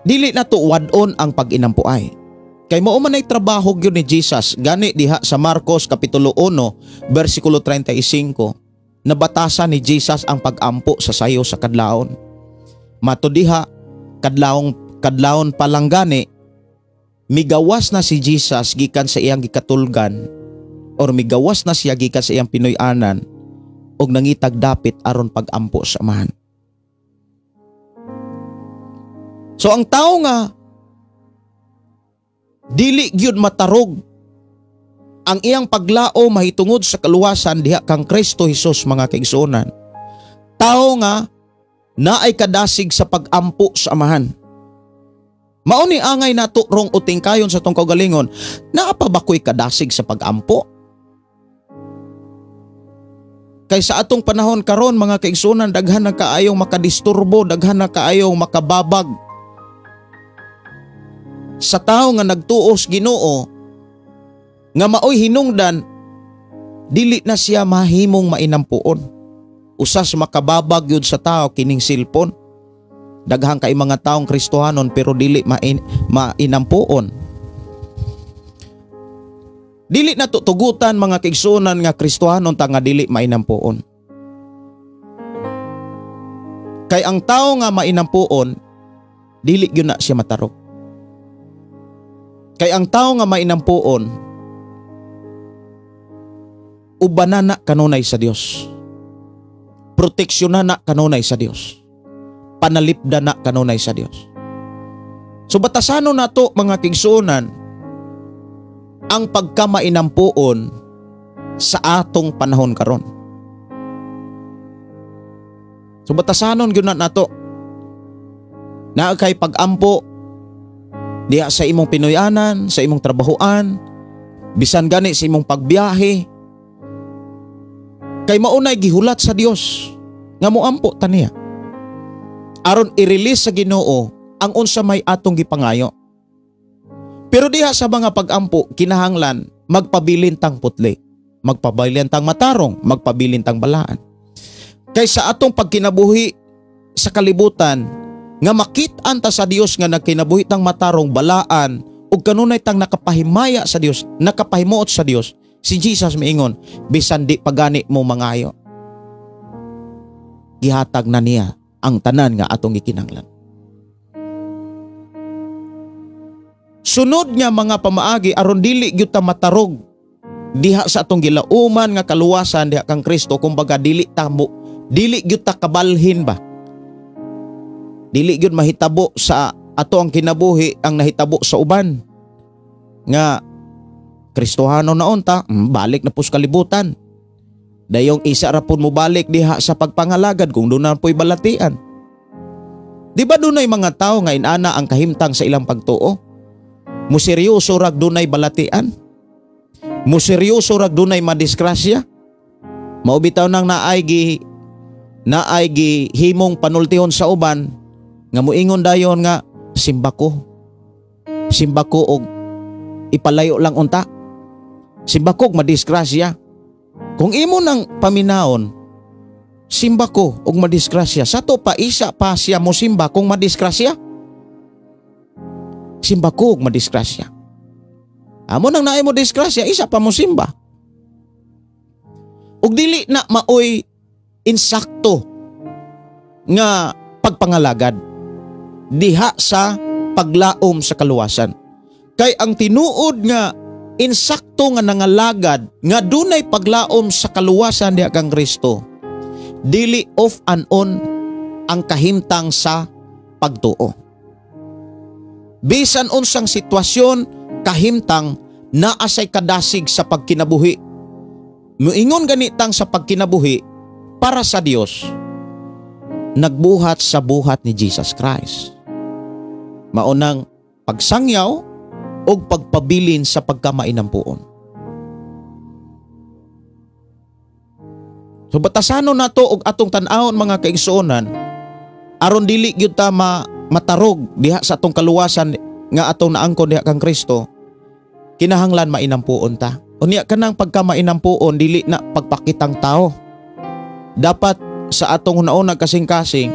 dili nato wad-on ang pag-inampuay. Kay mao man ay trabaho gyud ni Jesus gani diha sa Marcos kapitulo 1 bersikulo 35. Nabatasan ni Jesus ang pag-ampo sa sayo sa kadlawon. Mato diha kadlawon pa lang gani, migawas na si Jesus gikan sa iyang gikatulgan, or migawas na siya gikan sa iyang pinuy-anan og nangitag dapit aron pag-ampo sa amahan. So ang tao nga dili gyud matarog ang iyang paglao mahitungod sa kaluwasan diha kang Kristo Jesus, mga kaigsuonan. Tao nga naay kadasig sa pag-ampo sa amahan. Mao ni angay nato rong uting kayon sa tong kaugalingon, naa pa ba ko'y kadasig sa pag-ampo? Kay sa atong panahon karon, mga kaigsuonan, daghan na kaayong makadisturbo, daghan na kaayong makababag sa tao nga nagtuos Ginoo, nga maoy hinungdan dili na siya mahimong mainampuon. Usas makababag yun sa tao kining silpon. Daghang kay mga taong Kristohanon pero dili mainampuon. Dili na tutugutan, mga kaigsuonan, nga Kristohanon ta nga dili mainampuon. Kay ang tao nga mainampuon, dili gyud na siya matarog. Kay ang tao nga mainampuon, ubanana kanunay sa Dios. Proteksyonan na kanunay sa Dios. Panalipdan na kanunay sa Dios. So batasano na to, mga kaigsuonan, ang pagkamainampuon sa atong panahon karon. So batasanon gyud na nato na kay pag-ampo diha sa imong pinuy-anan, sa imong trabahoan, bisan gani sa imong pagbiyahe, kay maunay gihulat sa Dios nga moampo ta niya aron i-release sa Ginoo ang unsa may atong gipangayo. Pero diha sa mga pagampo kinahanglan magpabilin tang putli, magpabilin tang matarong, magpabilin tang balaan. Kay sa atong pagkinabuhi sa kalibutan nga makit-an ta sa Dios nga nagkinabuhi tang matarong, balaan ug kanunay tang nakapahimaya sa Dios, nakapahimuot sa Dios. Si Jesus miingon, bisan di pagani mo mangayo, gihatag na niya ang tanan nga atong gikinahanglan. Sunod nga mga pamaagi aron dili gyud ta matarog diha sa atong gilauman nga kaluwasan diha kang Kristo, kumbaga dili gyud ta kabalhin ba. Dili gyud mahitabo sa ato ang kinabuhi ang nahitabo sa uban nga Kristohano naon ta, balik na pus kalibutan. Dayong isa ra pud mo balik diha sa pagpangalagad kung doon na po'y balatian. Di ba dunay mga tao nga inana ang kahimtang sa ilang pagtuo? Museryoso rag dunay balatian? Museryoso rag dunay madisgrasya? Maubitaw nang naay himong panultihon sa uban nga muingon dayon nga simba ko og ipalayo lang unta. Simba ko og madisgrasya. Kung imo nang paminaon, simba ko og madisgrasya, sato pa isa pa siya mo simba kung madisgrasya. Simba ko og madisgrasya. Amo nang naay mo disgrasya, isa pa mo simba. Ug dili na maoy insakto nga pagpangalagad diha sa paglaom sa kaluwasan. Kay ang tinuod nga insakto nga nangalagad nga dunay paglaom sa kaluwasan diha kang Kristo, dili off and on ang kahimtang sa pagtuo. Bisan unsang sitwasyon, kahimtang naasay kadasig sa pagkinabuhi. Muingon ganitang sa pagkinabuhi para sa Dios, nagbuhat sa buhat ni Jesus Christ. Maunang pagsangyaw o pagpabilin sa pagkamainampuon. So batasano na to og atong tan-awon mga kaigsuonan aron dili gyud ta matarog diha sa atong kaluwasan nga atong naangkon diha kang Kristo. Kinahanglan mainampuon ta. Unya kanang pagkamainampuon dili na pagpakitang tao. Dapat sa atong hunaon kasing-kasing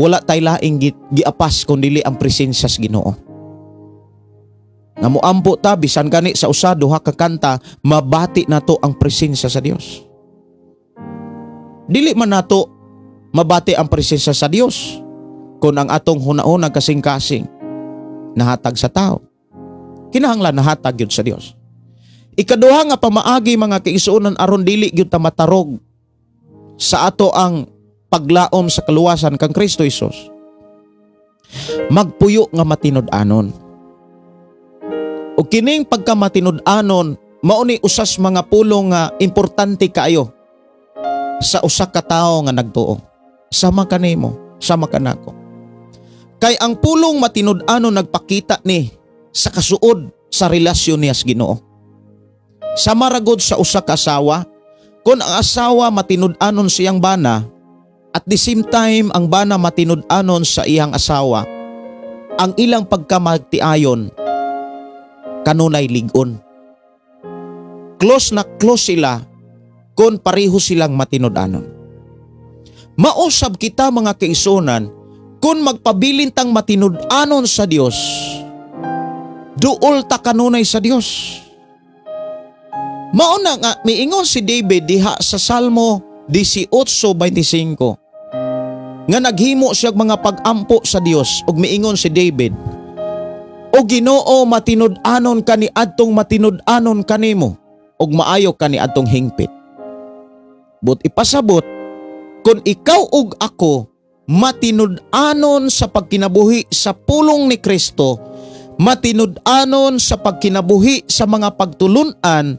wala tay laing giapas kun dili ang presensya sa Ginoo. Nga moampo ta bisan gani sa usa duha ka kanta, mabati nato ang presensya sa Dios. Dili man nato mabati ang presensya sa Dios kung ang atong hunaon kasing-kasing nahatag sa tao. Kinahanglan nahatag gyud sa Dios. Ikaduha nga pamaagi mga kaigsuonan aron dili gyud ta matarog sa ato ang paglaom sa kaluwasan kang Kristo Jesus. Magpuyo nga matinud-anon. O kining pagkamatinud-anon mao ni usas mga pulong nga importante kaayo sa usa ka tawo nga nagtuo. Sama kanimo, sama kanako. Kay ang pulong matinud-anon nagpakita ni sa kasuod sa relasyon niya sa Ginoo. Sama ra gud sa usa ka asawa, kun ang asawa matinud-anon siyang bana at the same time ang bana matinud-anon sa iyang asawa, ang ilang pagkamagtiayon kanunay ligon. Close na close sila kung pareho silang matinud-anon. Mausab kita mga kaigsuonan kung magpabilin tang matinud-anon sa Dios, duol ta kanunay sa Dios. Mauna nga miingon si David diha sa Salmo 18:25 nga naghimo siya mga pag-ampo sa Dios ug miingon si David, o Ginoo matinud-anon kani adtong matinud-anon kanimo ug maayo kani adtong hingpit. But ipasabot kun ikaw ug ako matinud-anon sa pagkinabuhi sa pulong ni Kristo, matinud-anon sa pagkinabuhi sa mga pagtulunan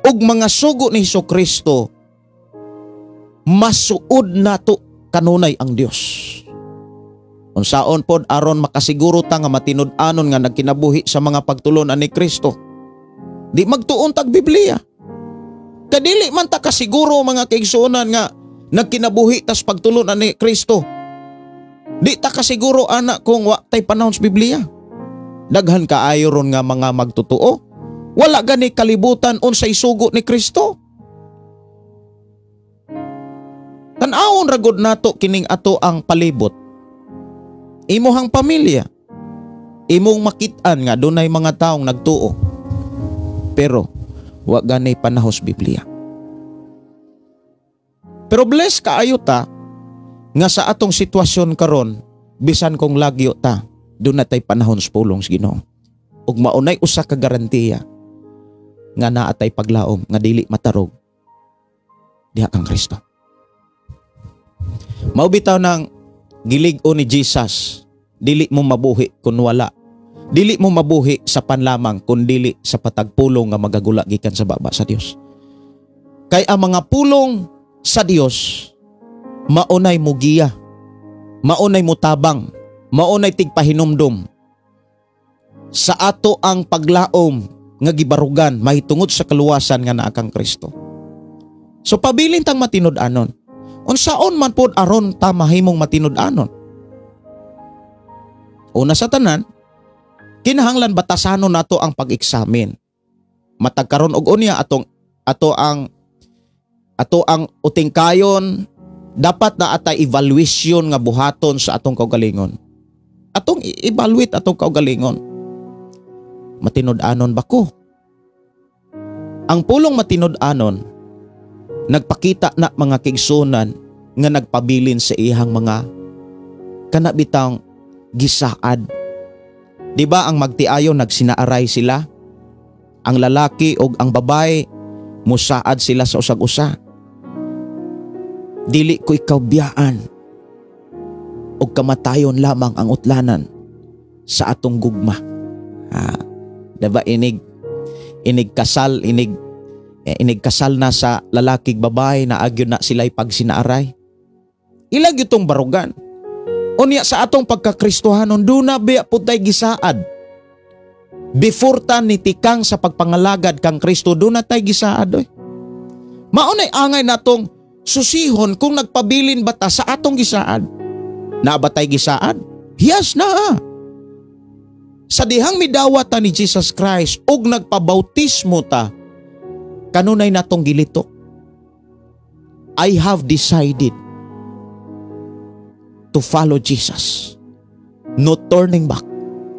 ug mga sugo ni Hesukristo, masuod nato kanunay ang Dios. Unsaon pod aron makasiguro ta nga matinud-anon nga nagkinabuhi sa mga pagtulunan ni Kristo? Di magtuon tag Biblia. Kadili man ta kasiguro mga kaigsuonan nga nagkinabuhi tas pagtulon ni Kristo. Di ta kasiguro anak kung wa tay panahon sa Biblia. Daghan kaayo ron nga mga magtutuo. Wala gani kalibutan unsay sugo ni Kristo. Tan-awon ragod nato kining ato ang palibot. Imuhang pamilya. Imong makit-an nga dunay mga taong nagtuo. Pero wa gani panahon sa Biblia. Pero bless kaayo ta nga sa atong sitwasyon karon bisan kung lagyo ta doon natay panahon sa pulong sa Ginoo. Ug maunay usa ka garantiya nga naatay paglaom nga dili matarog diha kang Kristo. Mao bitaw nang gilig-o ni Jesus, dili mo mabuhi kun wala. Dili mo mabuhi sa panlamang kun dili sa patagpulong nga magagula gikan sa baba sa Dios. Kay ang mga pulong sa Dios maunay mugiya, maunay mutabang, maunay tigpahinumdum sa ato ang paglaom nga gibarugan mahitungod sa kaluwasan nga naa kang Kristo. So pabilin tang matinud-anon. Unsaon man pod aron ta mahimong matinud-anon? Una sa tanan, kinahanglan batasanon nato ang pag-eksamin. Matag karon og unya ato ang utingkayon, dapat na atay evaluation nga buhaton sa atong kaugalingon. Atong evaluate atong kaugalingon. Matinud-anon ba ko? Ang pulong matinud-anon nagpakita na mga kaigsuonan nga nagpabilin sa ihang mga kanabitang gisaad. Di ba ang magtiayon nagsinaaray sila? Ang lalaki o ang babae musaad sila sa usag-usa. Dili ko ikaw biyaan o kamatayon lamang ang utlanan sa atong gugma. Diba inig kasal na sa lalakig babae na agyo na sila'y pagsinaaray. Ilag itong barugan. Unya sa atong pagkakristohanon, doon na biya putay gisaad. Before ta nitikang sa pagpangalagad kang Kristo, doon na tayo gisaad. Maunay angay natong susihon kung nagpabilin ba ta sa atong gisaad. Na ba tayo gisaad? Yes na. Sa dihang midawat ta ni Jesus Christ ug nagpabautismo ta, kanunay natong gilitok. I have decided to follow Jesus. No turning back.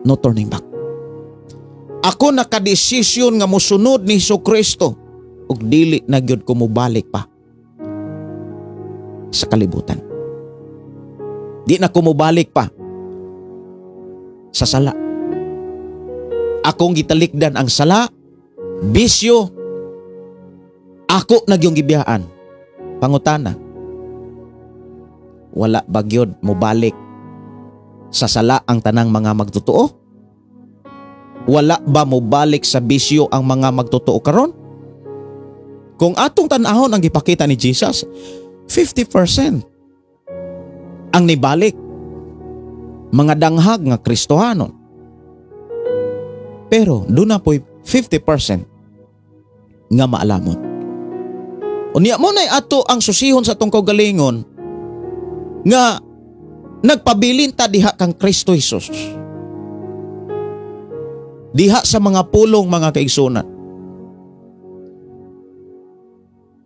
No turning back. Ako nakadesisyon nga mosunod ni Jesucristo ug dili na gyud ko mobalik pa sa kalibutan. Di na ko mobalik pa sa sala. Akong gitalikdan ang sala, bisyo, ako nagyong gibiyaan. Pangutana, wala bagyod mo balik sa sala ang tanang mga magtotoo? Wala ba mo balik sa bisyo ang mga magtotoo karon? Kung atong tanahon ang gipakita ni Jesus, 50% ang nibalik. Mga danghag nga Kristohanon. Pero doon na po'y 50% nga maalamon. Unya mo na'y ato ang susihon sa atong kaugalingon nga nagpabilin ta diha kang Kristo Jesus. Diha sa mga pulong mga kaigsuonan.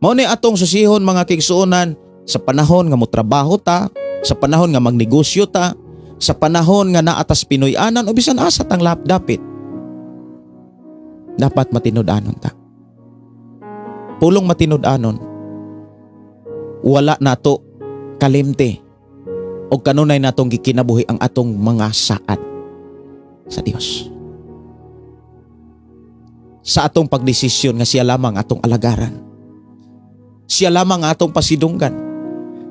Mao ni atong susihon mga kaigsuonan sa panahon nga motrabaho ta, sa panahon nga magnegosyo ta, sa panahon nga naatas Pinoy-anan o bisan asa tang lapdapit. Dapat matinud-anon ta. Pulong matinud-anon. Wala nato kalimte o kanunay natong gikinabuhi ang atong mga saad sa Dios. Sa atong pagdesisyon nga siya lamang atong alagaran. Siya lamang atong pasidunggan.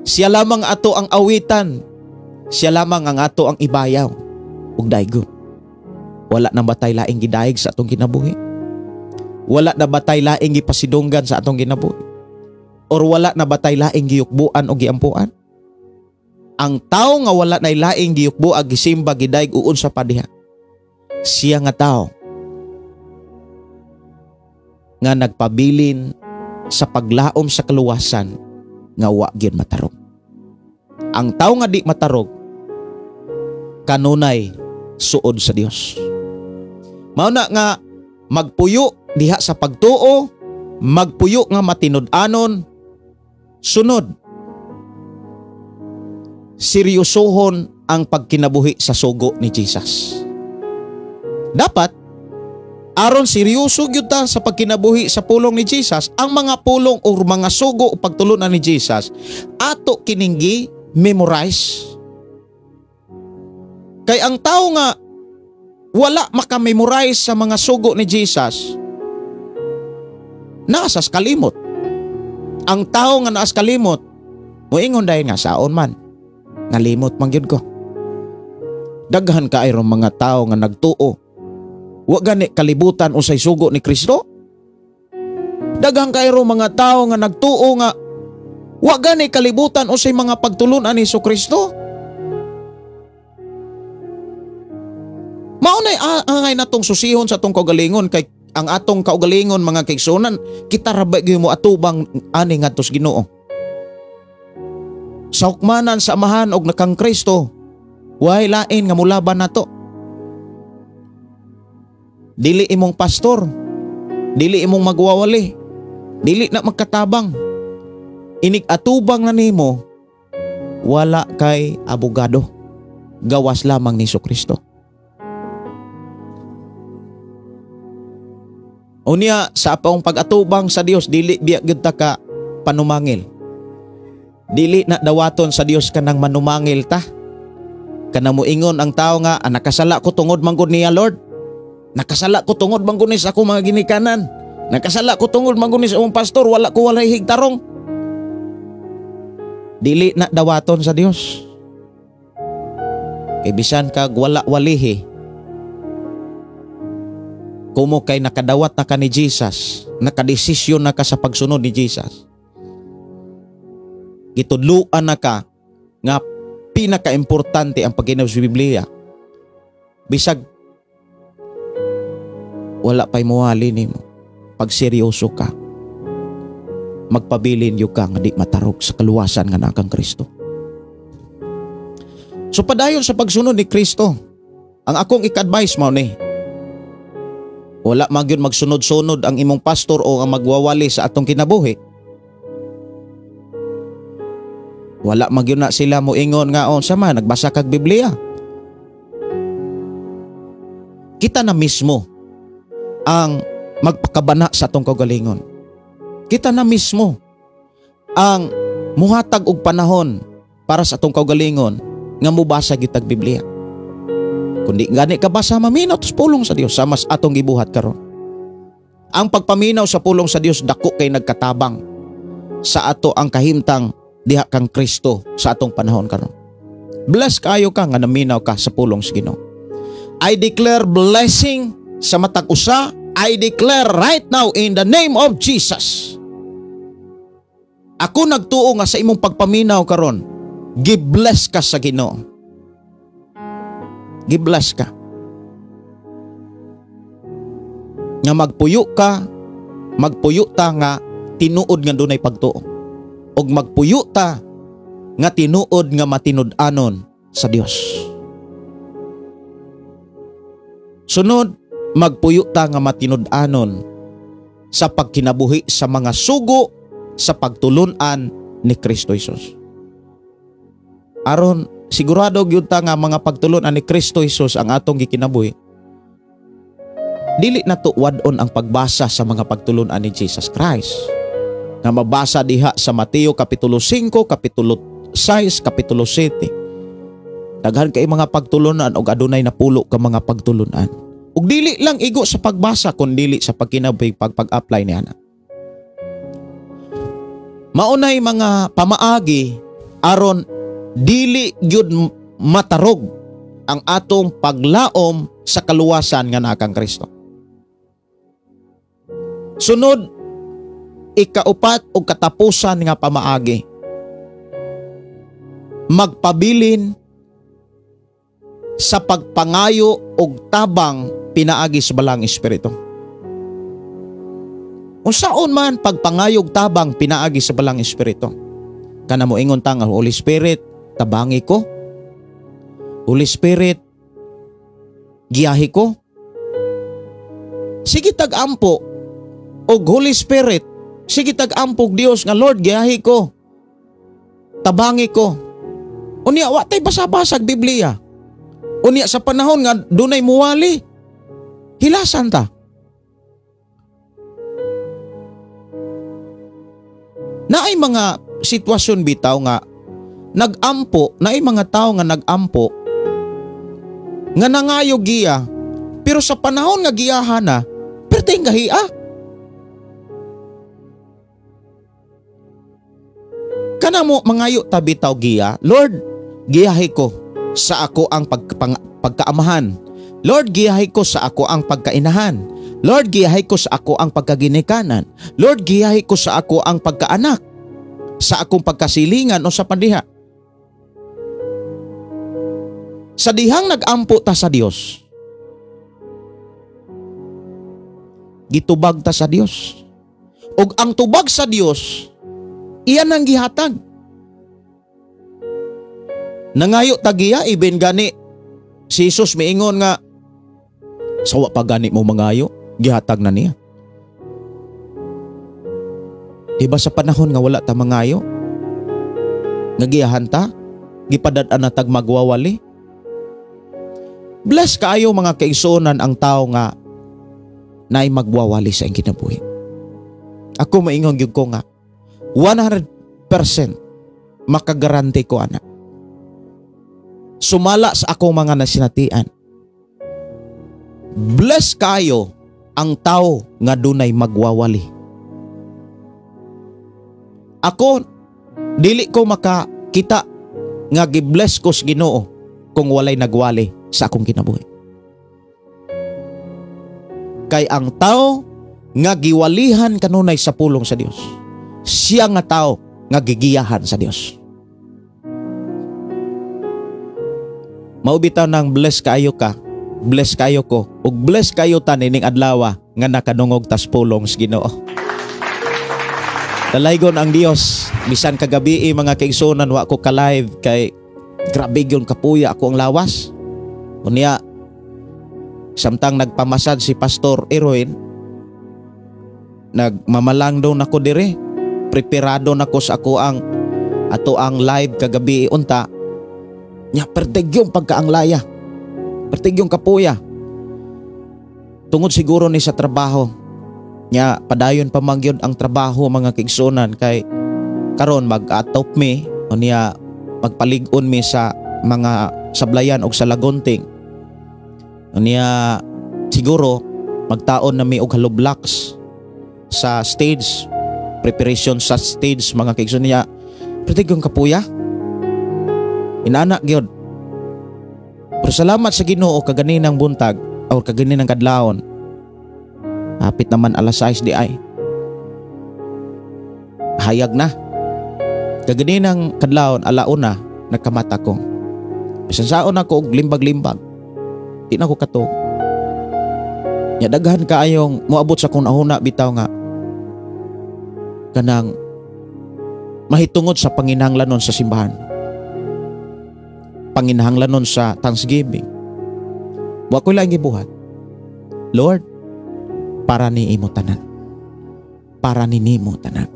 Siya lamang ato ang awitan. Siya lamang ang ato ang ibayaw ug daygon. Wala na batay laing gidayeg sa atong kinabuhi. Wala na batay laing gipasidunggan sa atong kinabuhi. Or wala na batay laing giyukbuan o giampuan. Ang tao nga wala na laing giyukbo ag gisimba gidayeg uon sa padiha. Siya nga tao nga nagpabilin sa paglaom sa kaluwasan nga wa gyud matarog. Ang tao nga di matarog kanunay suod sa Dios. Mao na nga magpuyo diha sa pagtuo, magpuyo nga matinud-anon, sunod seryosohon ang pagkinabuhi sa sugo ni Jesus. Dapat aron seryoso gyud ta sa pagkinabuhi sa pulong ni Jesus, ang mga pulong o mga sugo o pagtulunan ni Jesus ato kininggi memorize. Kay ang tao nga wala makamemorize sa mga sugo ni Jesus, naasas kalimot. Ang tao nga naas kalimot, moingon dahil nga saon man, nalimot man gyud ko. Daghan kaayro mga tao nga nagtuo, wa gani kalibutan usay sugo ni Kristo. Daghan kaayro mga tao nga nagtuo nga wa gani kalibutan usay mga pagtulunan ni Kristo. Maunay angay natong susihon sa atong kaugalingon, kay ang atong kaugalingon mga kaigsunan, kita rabay gyud mo atubang ani ngadto sa Ginoo. Sa hukmanan sa amahan og nakang Kristo, way lain nga mulaban nato. Dili imong pastor, dili imong magwawali, dili na magkatabang. Inig atubang na nimo, wala kay abogado, gawas lamang ni Kristo. Unya sa apong pag-atubang sa Dios, dili biya gyud ta ka panumangil. Dili na dawaton sa Dios kanang manumangil ta. Kanang moingon ang tao nga, nakasala ko tungod manggod niya Lord. Nakasala ko tungod manggod ni sa akong mga ginikanan. Nakasala ko tungod manggod ni sa akong pastor, wala ko walay higtarong. Dili na dawaton sa Dios. Kay bisan kag wala walihi, kumo kay nakadawat na ka ni Jesus, nakadesisyon na ka sa pagsunod ni Jesus, gitudluan na ka nga pinaka-importante ang paghinabos sa Biblia. Bisag wala pa'y muwali nimo, pag seryoso ka, magpabilin yu ka nga di matarog sa kaluwasan nga nakang Kristo. So padayon sa pagsunod ni Kristo, ang akong ik-advise mo ni, wala magyud magsunod-sunod ang imong pastor o ang magwawali sa atong kinabuhi. Wala magyud na sila moingon nga on sama nagbasa kag Biblia. Kita na mismo ang magpakabana sa atong kaugalingon. Kita na mismo ang muhatag og panahon para sa atong kaugalingon nga mubasa gyud tag Biblia. Kundi gani ka basa maminaw tos pulong sa Dios sa mas atong gibuhat karon. Ang pagpaminaw sa pulong sa Dios dako kay nagkatabang sa ato ang kahimtang diha kang Kristo sa atong panahon karon. Bless kayo ka nga naminaw ka sa pulong sa Ginoo. I declare blessing sa matag usa. I declare right now in the name of Jesus. Ako nagtuo nga sa imong pagpaminaw karon, gi-bless ka sa Ginoo. Gi-bless ka. Nga magpuyo ka, magpuyo ta nga tinuod nga dunay pagtuo. Og magpuyo ta nga tinuod nga matinud-anon sa Dios. Sunod, magpuyo ta nga matinud-anon sa pagkinabuhi sa mga sugo sa pagtulunan ni Kristo Jesus. Aron sigurado gyud ta nga mga pagtulunan ni Kristo Jesus ang atong gikinabuhi. Dili na to wad-on ang pagbasa sa mga pagtulunan ni Jesus Christ. Nga mabasa diha sa Mateo kapitulo 5, kapitulo 6, kapitulo 7. Daghan kay mga pagtulunan og adunay napulo ka mga pagtulunan. Ug dili lang igo sa pagbasa kundi sa pagkinabuhi pag-apply niya na. Maunay mga pamaagi aron dili gyud matarog ang atong paglaom sa kaluwasan nga nakang Kristo. Sunod, ikaupat o katapusan nga pamaagi, magpabilin sa pagpangayo og tabang pinaagi sa balang espiritu. Unsaon man pagpangayog tabang pinaagi sa balang espiritu. Kana mo ingon ta nga Holy Spirit, tabangi ko. Holy Spirit, giyahi ko. Sige tag-ampo. Og Holy Spirit, sige tag-ampog Dios nga Lord, giyahi ko. Tabangi ko. Unya wa tay basa-basag Biblia. Unya sa panahon nga dunay muwali, hilasan ta. Naay mga sitwasyon bitaw nga nagampo, naay mga tao nga nagampo nga nangayo giya, pero sa panahon nga giyahan na, perting gahiya. Kana mo mangayo ta bitaw giya, Lord, giyahi ko sa ako ang pagkaamahan. Lord, giyahi ko sa ako ang pagkainahan. Lord, giyahi ko sa ako ang pagkaginikanan. Lord, giyahi ko sa ako ang pagkaanak, sa akong pagkasilingan o sa pandiha. Sa dihang nag-ampo ta sa Dios, gitubag ta sa Dios. Og ang tubag sa Dios, iyan ang gihatag. Nangayo tagiya, ibin gani si Jesus miingon nga, sawa pa gani mo mangayo, gihatag na niya. Diba sa panahon nga wala ta mangayo, nga giyahan ta, gipadad-an na tag magwawali. Bless kaayo mga kaigsuonan ang tao nga naay magwawali sa iyong kinabuhi. Ako maingon gyud ko nga 100% makagaranti ko ana. Sumala sa akong mga nasinatian. Bless kayo ang tao nga dunay magwawali. Ako dili ko makakita nga gibless ko sa Ginoo kung walay nagwali sa akong kinabuhi. Kay ang tao nga giwalihan kanunay sa pulong sa Dios, siya nga tao nga gigiyahan sa Dios. Maubitaw nang bless kayo ka, bless kayo ko, ug bless kayo ta nining adlaw nga nakanungog tas pulong sa Ginoo. Dalaygon ang Dios, bisan kagabi mga kaigsunan wa ko ka-live kay grabe gyud kapuya ako ang lawas. Unya samtang nagpamasad si Pastor Erwin, nagmamalang daw nako dire, preparado nako sa ako ang ato ang live kagabi unta. Nya pertig yung pagkaanglaya, pertig yung kapuya. Tungod siguro ni sa trabaho. Nya padayon pa man gyud ang trabaho mga kaigsunan kay karon mag-atop mi unya magpalig-on mi sa mga sablayan og sa lagunting. Unya siguro magtaon na mi og haloblocks sa stage, preparation sa stage mga kaigsunan niya. Pertig yung kapuya. Inana gyud. Pero salamat sa Ginoo kaganinang buntag o kaganinang kadlawon. Hapit naman alas 6 di ay. Hayag na. Kaganinang kadlawon alauna nagkamata ko. Bisan saon ako og limbag-limbag. Di na ko katog. Nya daghan kaayong moabot sa kung nahuna bitaw nga kanang mahitungod sa panginahanglanon sa simbahan. Panginahanglanon sa Thanksgiving. Wa ko lang gibuhat. Lord, para ni imo tanan. Para ni nimo tanan.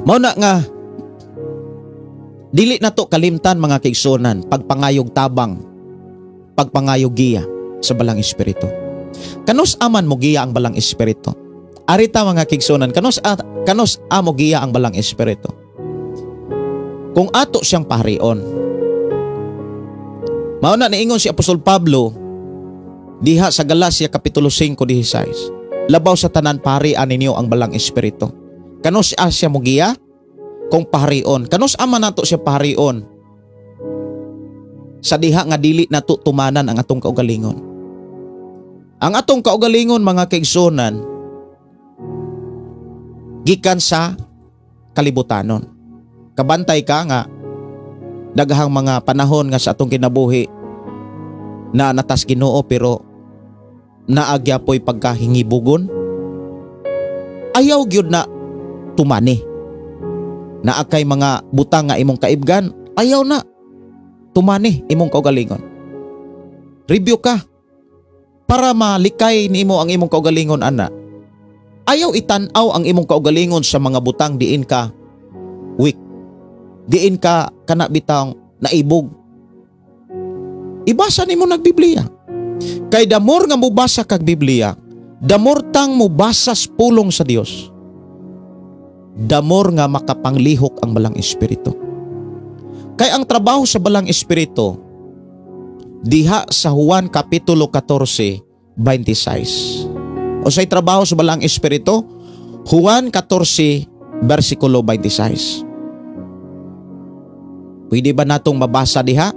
Mao na nga dili na to kalimtan mga kaigsunan pagpangayog tabang, pagpangayog giya sa balang espiritu. Kanus aman mo giya ang balang espiritu. Arita mga kaigsunan, kanus amo giya ang balang espiritu. Kung ato siyang paharion. Mao na niingon si Apostol Pablo diha sa Galacia kapitulo 5:16. Labaw sa tanan paharian ninyo ang balang espiritu. Kanus siya mo giya kung paharion. Kanus aman nato siya paharion. Sa diha nga dili nato tumanan ang atong kaugalingon. Ang atong kaugalingon mga kaigsunan gikan sa kalibutanon. Kabantay ka nga daghang mga panahon nga sa atong kinabuhi na natas Ginoo pero naagya po'y pagkahingibugon, ayaw gyud na tumani. Naa kay mga butang nga imong kaibgan, ayaw na tumani imong kaugalingon. Review ka para malikay nimo ang imong kaugalingon ana. Ayaw itan-aw ang imong kaugalingon sa mga butang diin ka weak. Diin ka kana bitang naibog. Ibasa nimo nagbiblia. Kay damor nga mubasa kag Biblia, damor tang mubasas pulong sa Dios. Damor nga makapanglihok ang balang espiritu. Kay ang trabaho sa balang espiritu diha sa Juan kapitulo 14:26. O say trabaho sa balang espiritu, Juan 14 versikulo 26. Pwede ba natong mabasa diha?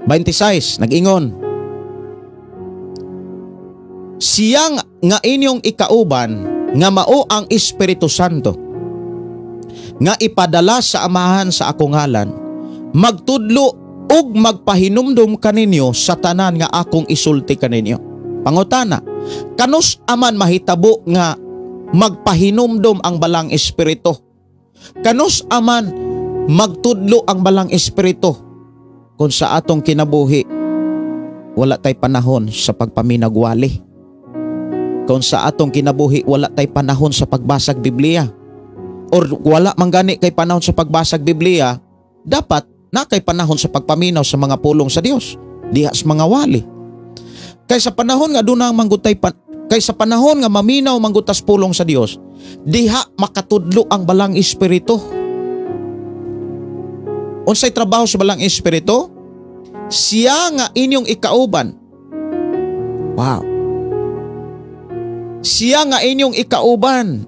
26 nag-ingon, siyang nga inyong ikauban nga mao ang Espiritu Santo nga ipadala sa amahan sa akong ngalan, magtudlo ug magpahinumdum kaninyo sa tanan nga akong isulti kaninyo. Pangutana, kanus aman mahitabo nga magpahinumdum ang balang espiritu? Kanus aman magtudlo ang balang espiritu? Kung sa atong kinabuhi wala tay panahon sa pagpaminagwali. Kung sa atong kinabuhi wala tay panahon sa pagbasag Biblia, or wala manggani kay panahon sa pagbasag Biblia, dapat na kay panahon sa pagpaminaw sa mga pulong sa Dios diha sa mga wali. Kay sa panahon nga dunang manggutay kay sa panahon nga maminaw manggutas pulong sa Dios, diha makatudlo ang balang espiritu. Unsay trabaho sa balang espiritu? Siya nga inyong ikauban. Wow. Siya nga inyong ikauban.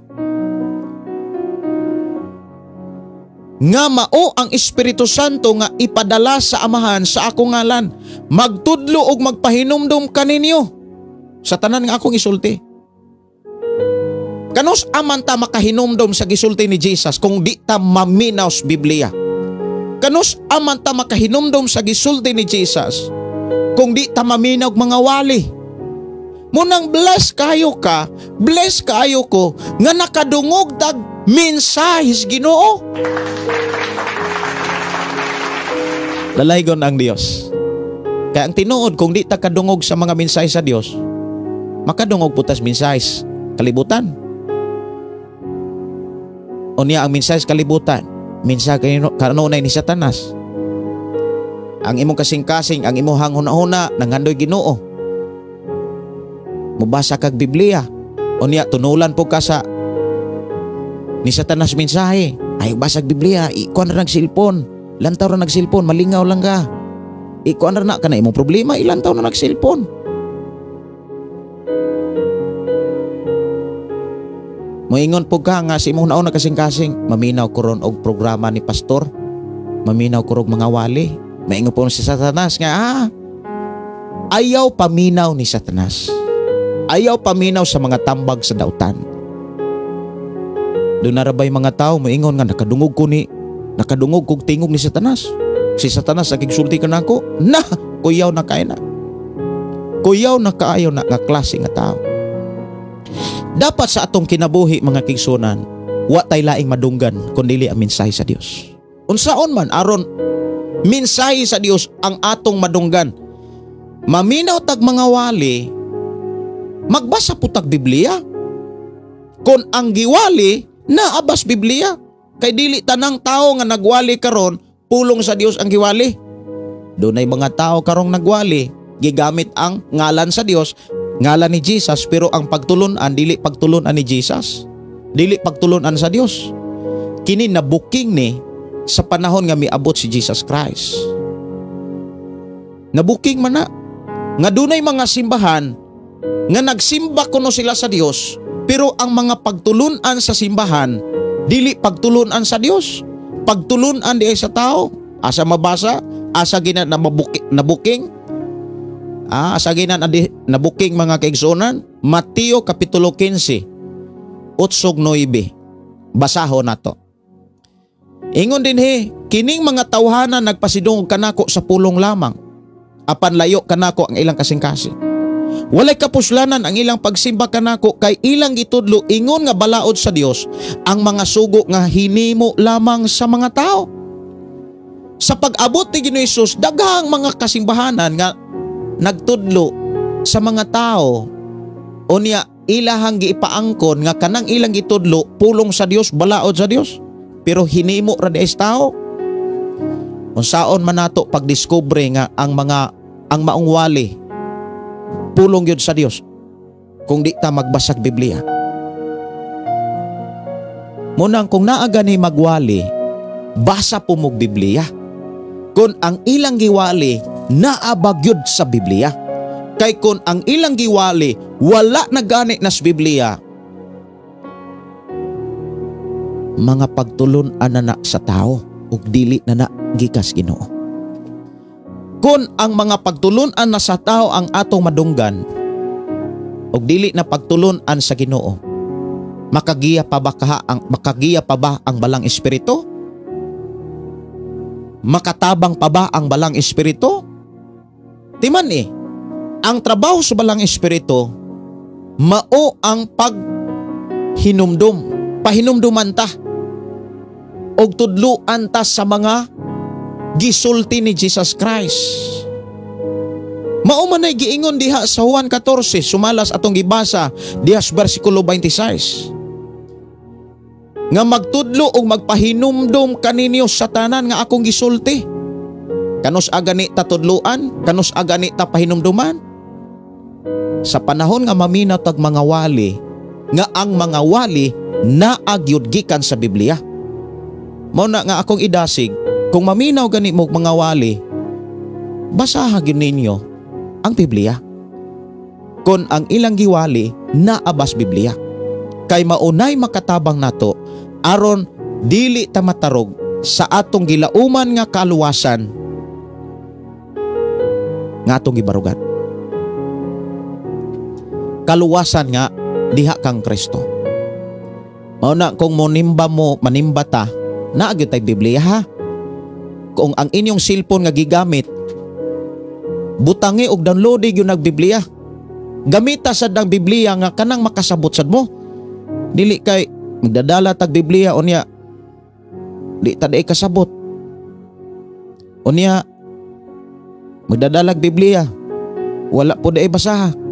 Nga mao ang Espiritu Santo nga ipadala sa amahan sa akong ngalan, magtudlo og magpahinumdum kaninyo sa tanan nga akong isulti. Kanus aman ta makahinumdum sa gisulti ni Jesus kung di ta maminaw sa Biblia? Kanus aman ta makahinumdum sa gisulti ni Jesus kung di ta maminaw mga wali? Munang bless kayo ka, bless kayo ko nga nakadungog tag mensahis Ginoo. Lalaygon ang Dios. Kaya ang tinuod kung di ta kadungog sa mga mensahe sa Dios, makadungog putas mensahis kalibutan. Unya ang mensahis kalibutan, mensahe kanunay ni Satanas. Ang imong kasing-kasing, ang imong huna-huna nangandoy Ginoo. Mubasa kag Biblia, unya tunulan po ka sa ni Satanas mensahe. Ay basag Biblia, ikuan ra nagsilpon, lantaw ra nagsilpon, malingaw lang ka. Ikuan ra na kana imong problema, ilantaw na nagsilpon. Moingon po ka nga si imong nauna kasing-kasing, maminaw ko ron og programa ni pastor, maminaw ko rog mga wali. Maingon po si Satanas nga ayaw paminaw ni Satanas. Ayaw paminaw sa mga tambag sa dautan. Doon narabay mga tao moingon nga nakadungog kog tingog ni Satanas. Si Satanas nagigsulti ka nako, na kuyaw na kay na. Kuyaw na kaayo na nga klase nga tao. Dapat sa atong kinabuhi mga kigsunan, wa tay laing madunggan kundi ang mensahe sa Dios. Unsaon man aron mensahe sa Dios ang atong madunggan. Maminaw tag mga wali, magbasa putag Biblia. Kung ang giwali naabas Biblia, kay dili tanang tao nga nagwali karon pulong sa Dios ang giwali. Dunay mga tao karong nagwali gigamit ang ngalan sa Dios, ngalan ni Jesus, pero ang pagtulunan dili pagtulunan ni Jesus, dili pagtulunan sa Dios. Kini nabuking ni sa panahon nga miabot si Jesus Christ. Nabuking man na nga dunay mga simbahan nga nagsimba kuno sila sa Dios, pero ang mga pagtulunan sa simbahan dili pagtulunan sa Dios, pagtulunan di ay sa tao. Asa mabasa, asa gina na nabuking, asa gina nabuking mga kaigsunan. Mateo kapitulo 15 8-9. Basahon nato. Ingon din kining mga tawhanan nagpasidungog kanako sa pulong lamang, apan layo kanako ang ilang kasing-kasing. Walay kapuslanan ang ilang pagsimba kanako kay ilang gitudlo ingon nga balaod sa Dios ang mga sugo nga hinimo lamang sa mga tao. Sa pag-abot ni Ginoong Hesus, daghang mga kasimbahanan nga nagtudlo sa mga tao unya ilahang giipaangkon nga kanang ilang gitudlo pulong sa Dios, balaod sa Dios, pero hinimo ra des tao. Unsaon man nato pagdiskubre nga ang maong wali pulong yun sa Dios kung di ta magbasag Biblia. Munang kung naa gani magwali, basa po mo Biblia. Kung ang ilang giwali naabagyod sa Biblia. Kay kung ang ilang giwali wala na gani nas Biblia, mga pagtulon na sa tao ug dili na gikas Ginoo. Kung ang mga pagtulunan na sa tao ang atong madunggan ug dili na pagtulunan sa Ginoo, makagiya pa ba ang balang espiritu? Makatabang pa ba ang balang espiritu? Timan ang trabaho sa balang espiritu mao ang pahinumduman ta og tudluan ta sa mga gisulti ni Jesus Christ. Mao man ay giingon diha sa Juan 14, sumalas atong gibasa diha sa bersikulo 26. Nga magtudlo og magpahinumdum kaninyo sa tanan nga akong gisulti. Kanus agani ta tudluan, kanus agani ta pahinumduman. Sa panahon nga maminaw tag mga wali, nga ang mga wali naagyud gikan sa Biblia. Mao na nga akong idasig, kung maminaw gani mo mga wali, basaha gyud ninyo ang Biblia. Kung ang ilang giwali naabas Biblia, kay maunay makatabang nato aron dili ta matarog sa atong gilauman nga kaluwasan nga atong gibarugan. Kaluwasan nga diha kang Kristo. Mao na kung manimba ta, naagyo tay Biblia ha. Kung ang inyong cellphone nga gigamit, butangi og downloadi gyud nag Biblia. Gamita sad ang Biblia nga kanang makasabot sad mo. Dili kay magdadala tag Biblia unya di ta day kasabot. Unya magdadalag Biblia, wala po day basaha.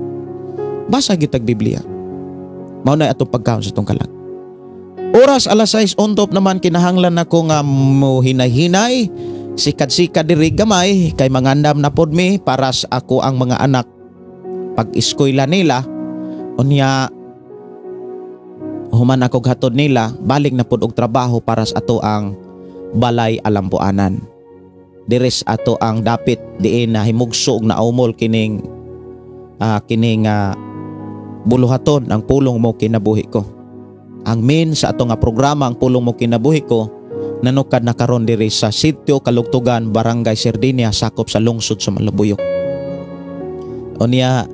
Basa gitag Biblia. Mao na atong pagkaon sa tong kalag. Oras alas 6 untop naman kinahanglan nako nga mo hinay-hinay, sikad-sikad diri gamay kay mangandam na pod mi para sa ako ang mga anak pag-eskwela nila. Unya human ako hatod nila, balik na pod og trabaho para sa ato ang balay alampuanan. Diri sa ato ang dapit diin na himugso og naumol kining buluhaton ang pulong mo kinabuhi ko. Ang main sa ato nga programa ang pulong mo kinabuhi ko nanukad na karon diri sa Sitio Kalugtugan, Barangay Sardinia, sakop sa lungsod sa Malabuyok. Unya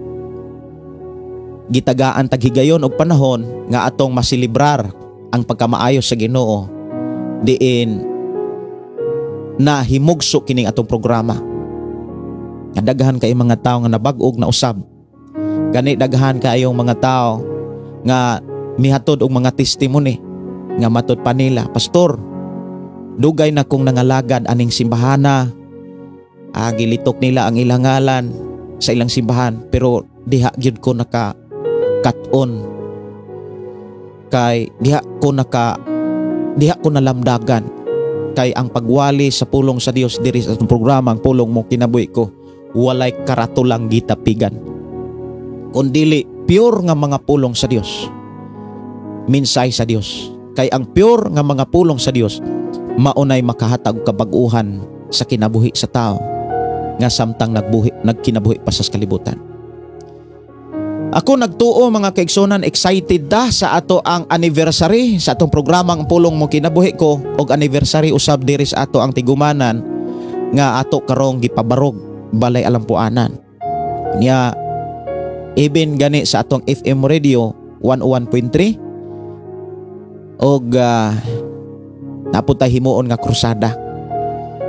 gitagaan taghigayon og panahon nga atong masilibrar ang pagkamaayo sa Ginoo diin na himugso kining atong programa. Daghan kay mga tawo nga nabag-og na usab. Gani daghan kayong mga tao nga mihatod og mga testimony nga matud pa nila, pastor, dugay na kong nangalagad aning simbahana. Gilitok nila ang ilang ngalan sa ilang simbahan pero diha gyud ko cut-on kay diha ko nalamdagan kay ang pagwali sa pulong sa Dios diri sa programa ang pulong mo kinabuhi ko walay karatulang gitapigan kundili pure nga mga pulong sa Dios, minsay sa Dios. Kay ang pure nga mga pulong sa Dios maunay makahatag og kabag-uhan sa kinabuhi sa tao nga samtang nagkinabuhi pa sa kalibutan. Ako nagtuo mga kaigsonan, excited da sa ato ang anniversary sa atong programang pulong mo kinabuhi ko og anniversary usab diri sa ato ang tigumanan nga ato karong gipabarog balay alampuanan. Nya even gani sa atong FM radio 101.3 og naputay himuon nga krusada.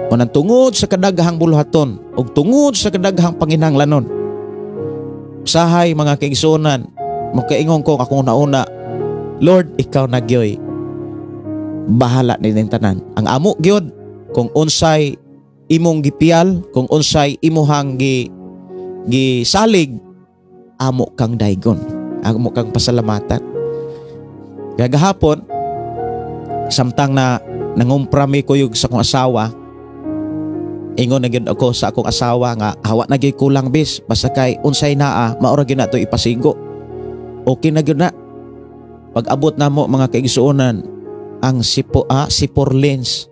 Manang tungod sa kadaghang buluhaton og tungod sa kadaghang panginahanglanon, Usahay mga kaigsunan, makaingon ko akong nauna, Lord, ikaw na gyoy bahala ning tanan. Ang amo gyud kung unsay imong gipiyal, kung unsay imuhang gisalig, amo kang daygon, amo kang pasalamatan. Kaya gahapon, samtang na nangumprami ko yung sa akong asawa, ingon na gyud ako sa akong asawa nga hawa na gyud kulang bis, basta kay unsay naa maura gyud nato ipasigo. Okay na gyud na. Pag abot na mo mga kaigsuonan, ang sipor lens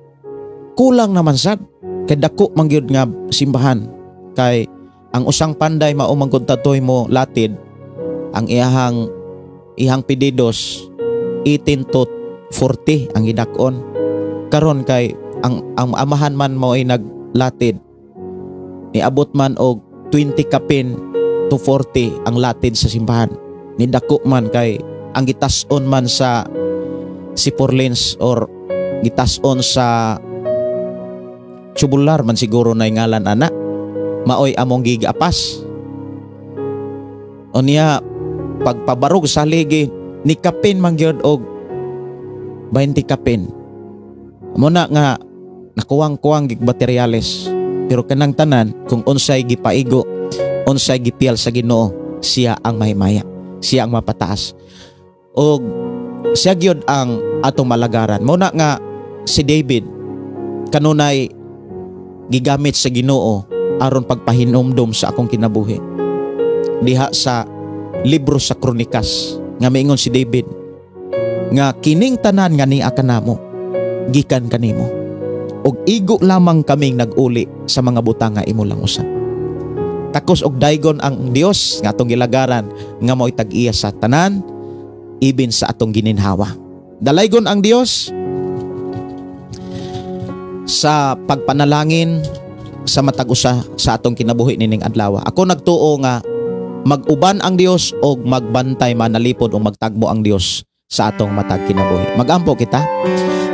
kulang naman sad, kay dako man gyud nga simbahan, kay ang usang panday maumangkod tatoy mo latid, ang ihang pedidos 18 to 40 ang gidakon. Karon kay ang amahan man mo ay naglatid, niabot man og 20 kapin to 40 ang latid sa simbahan. Nidako man kay ang gitas-on man sa sipurlens or gitas-on sa tubular man siguro na ngalan ana, maoy among gigapas. O niya pagpabarog sa ligi ni kapin man gyud og 20 kapin. Muna nga nakuwang-kuwang gig materyales, pero kanang tanan kung unsay gipaigo, unsay gipiyal sa Ginoo, siya ang mahimaya, siya ang mapataas. O siya gyud ang atong malagaran. Muna nga si David kanunay gigamit sa Ginoo aron pagpahinumdom sa akong kinabuhi. Diha sa libro sa Kronikas nga miingon si David nga kining tanan nga niya kanamo gikan kanimo, og igo lamang kaming nag-uli sa mga butang nga imo lang usab. Takos og daygon ang Dios nga atong gilagaran nga mo'y tag-iya sa tanan, ibin sa atong gininhawa. Dalaygon ang Dios sa pagpanalangin sa matag usa sa atong kinabuhi nining adlaw. Ako nagtuo nga mag-uban ang Dios og magbantay manalipod o magtagbo ang Dios sa atong matag kinabuhi. Magampo kita.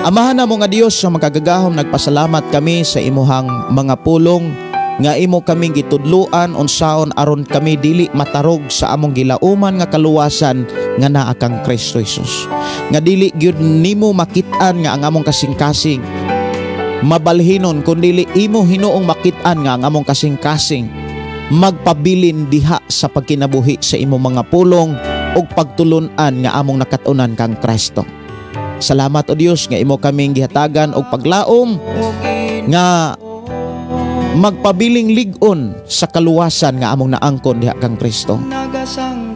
Amahan na mo nga Dios sa magagagahom, nagpasalamat kami sa imuhang mga pulong nga imo kaming gitudluan unsaon aron kami dili matarog sa among gilauman nga kaluwasan nga naa kang Kristo Jesus. Nga dili gyud nimo makit-an nga ang among kasing-kasing mabalhinon, kundi imo hinuong makit-an nga ang among kasing-kasing magpabilin diha sa pagkinabuhi sa imo mga pulong ug pagtulun-an nga among nakatunan kang Kristo. Salamat o Dios nga imo kaming gihatagan og paglaom nga magpabiling lig-on sa kaluwasan nga among naangkon diha kang Kristo.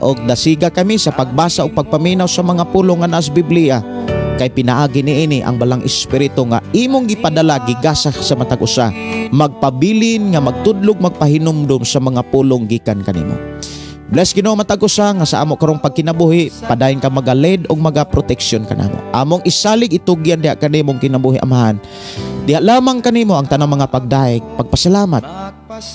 Og dasiga kami sa pagbasa ug pagpaminaw sa mga pulong nga nas Biblia, kay pinaagi niini ang balang espiritu nga imong gipadala gigasa sa matag usa, magpabilin nga magtudlog magpahinumdom sa mga pulong gikan kanimo. Bless Ginoo matag usa nga sa amo karong pagkinabuhi, padayon ka magaled og magaproteksyon kanamo. Among isalig itugyan diha kanimong kinabuhi amahan. Diha lamang kanimo ang tanang mga pagdaig, pagpasalamat.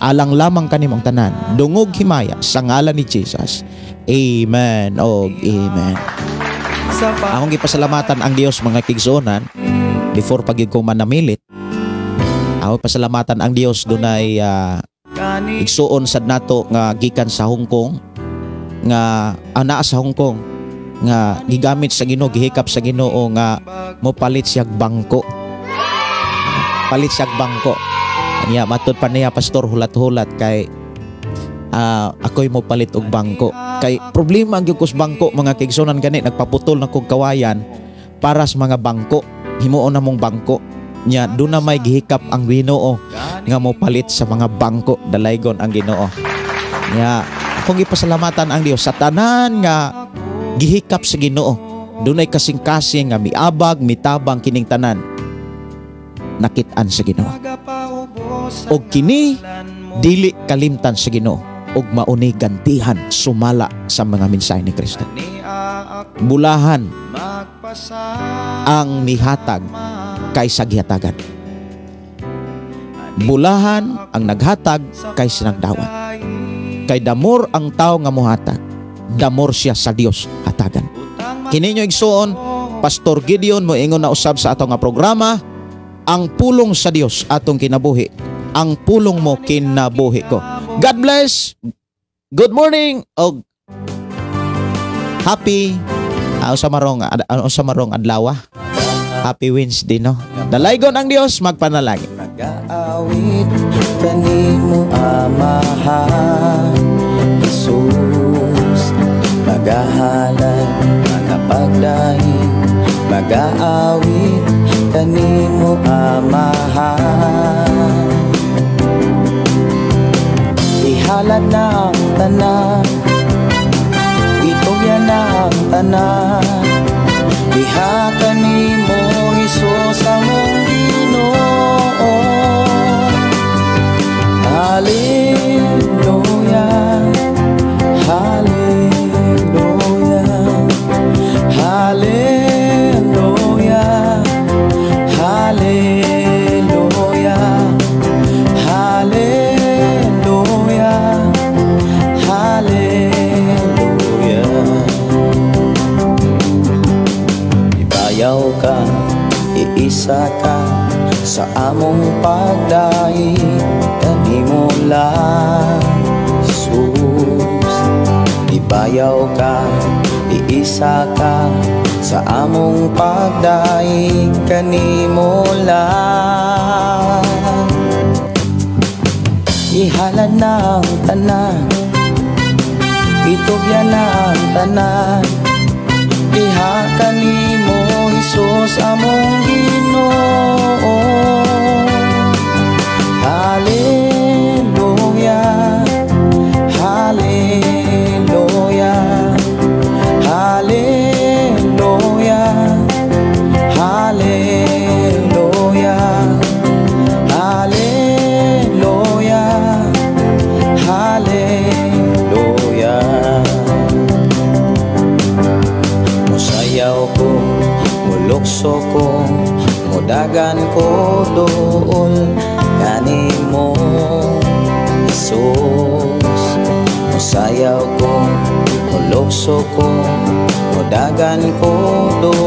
Alang lamang kanimo ang tanan. Dungog himaya sa ngalan ni Jesus. Amen og amen. Among gipasalamatan ang Dios mga kigsuonan before pagig ko manamilit. Among pasalamatan ang Dios dunay igsuon sad nato nga gikan sa Hong Kong nga naa sa Hong Kong nga gigamit sa Ginoo, gihikap sa Ginoo nga mopalit siya bangko. Palit siya bangko. Anya matud pa niya pastor hulat-hulat kay ako'y mopalit og bangko. Kay problema ang gyud kus bangko mga kigsunan gani, nagpaputol na kog kawayan para sa mga bangko. Himuon na mong bangko. Nya doon na may gihikap ang Ginoo nga mopalit sa mga bangko, dalaygon ang Ginoo. Nya akong gipasalamatan ang Dios sa tanan nga gihikap sa Ginoo. Dunay kasing-kasing nga miabag, mitabang kining tanan. Nakit-an sa Ginoo. Og kini dili kalimtan sa Ginoo og mauni gantihan sumala sa mga mensahe ni Kristo. Bulahan ang mihatag kaysa gihatagan. Bulahan ang naghatag kaysa nagdawat. Kay damor ang tao nga mohatag, damor siya sa Dios hatagan. Kini nyo igsuon, Pastor Gideon mo ingon na usab sa atong nga programa, ang pulong sa Dios atong kinabuhi, ang pulong mo kinabuhi ko. God bless. Good morning og happy sa marong adlaw. Happy Wednesday, no? Dalaygon ang Dios, magpanalangin. Nag-aawit kanimo Amahan Jesus, magahalan mga pagdahin, mag-aawit kanimo Amahan. Ihalad na ang tanan, itugyan na ang tanan, diha kanimo Jesus among Ginoo. Hallelujah, hallelujah, hallelujah, hallelujah, hallelujah, hallelujah. Ibayaw ka, iisa ka sa among pagdahi, kanimo lang Jesus. Ibayaw ka, iisa ka sa among pagdahi, kanimo lang. Ihalad na ang tanan, itugyan na ang tanan, diha kanimo Jesus among Ginoo. Hallelujah, hallelujah, hallelujah, hallelujah, hallelujah, hallelujah. Musayaw ko, mulukso ko, mudagan ko dool kanimo Jesus. Musayaw ko, mulukso ko, mudagan ko dool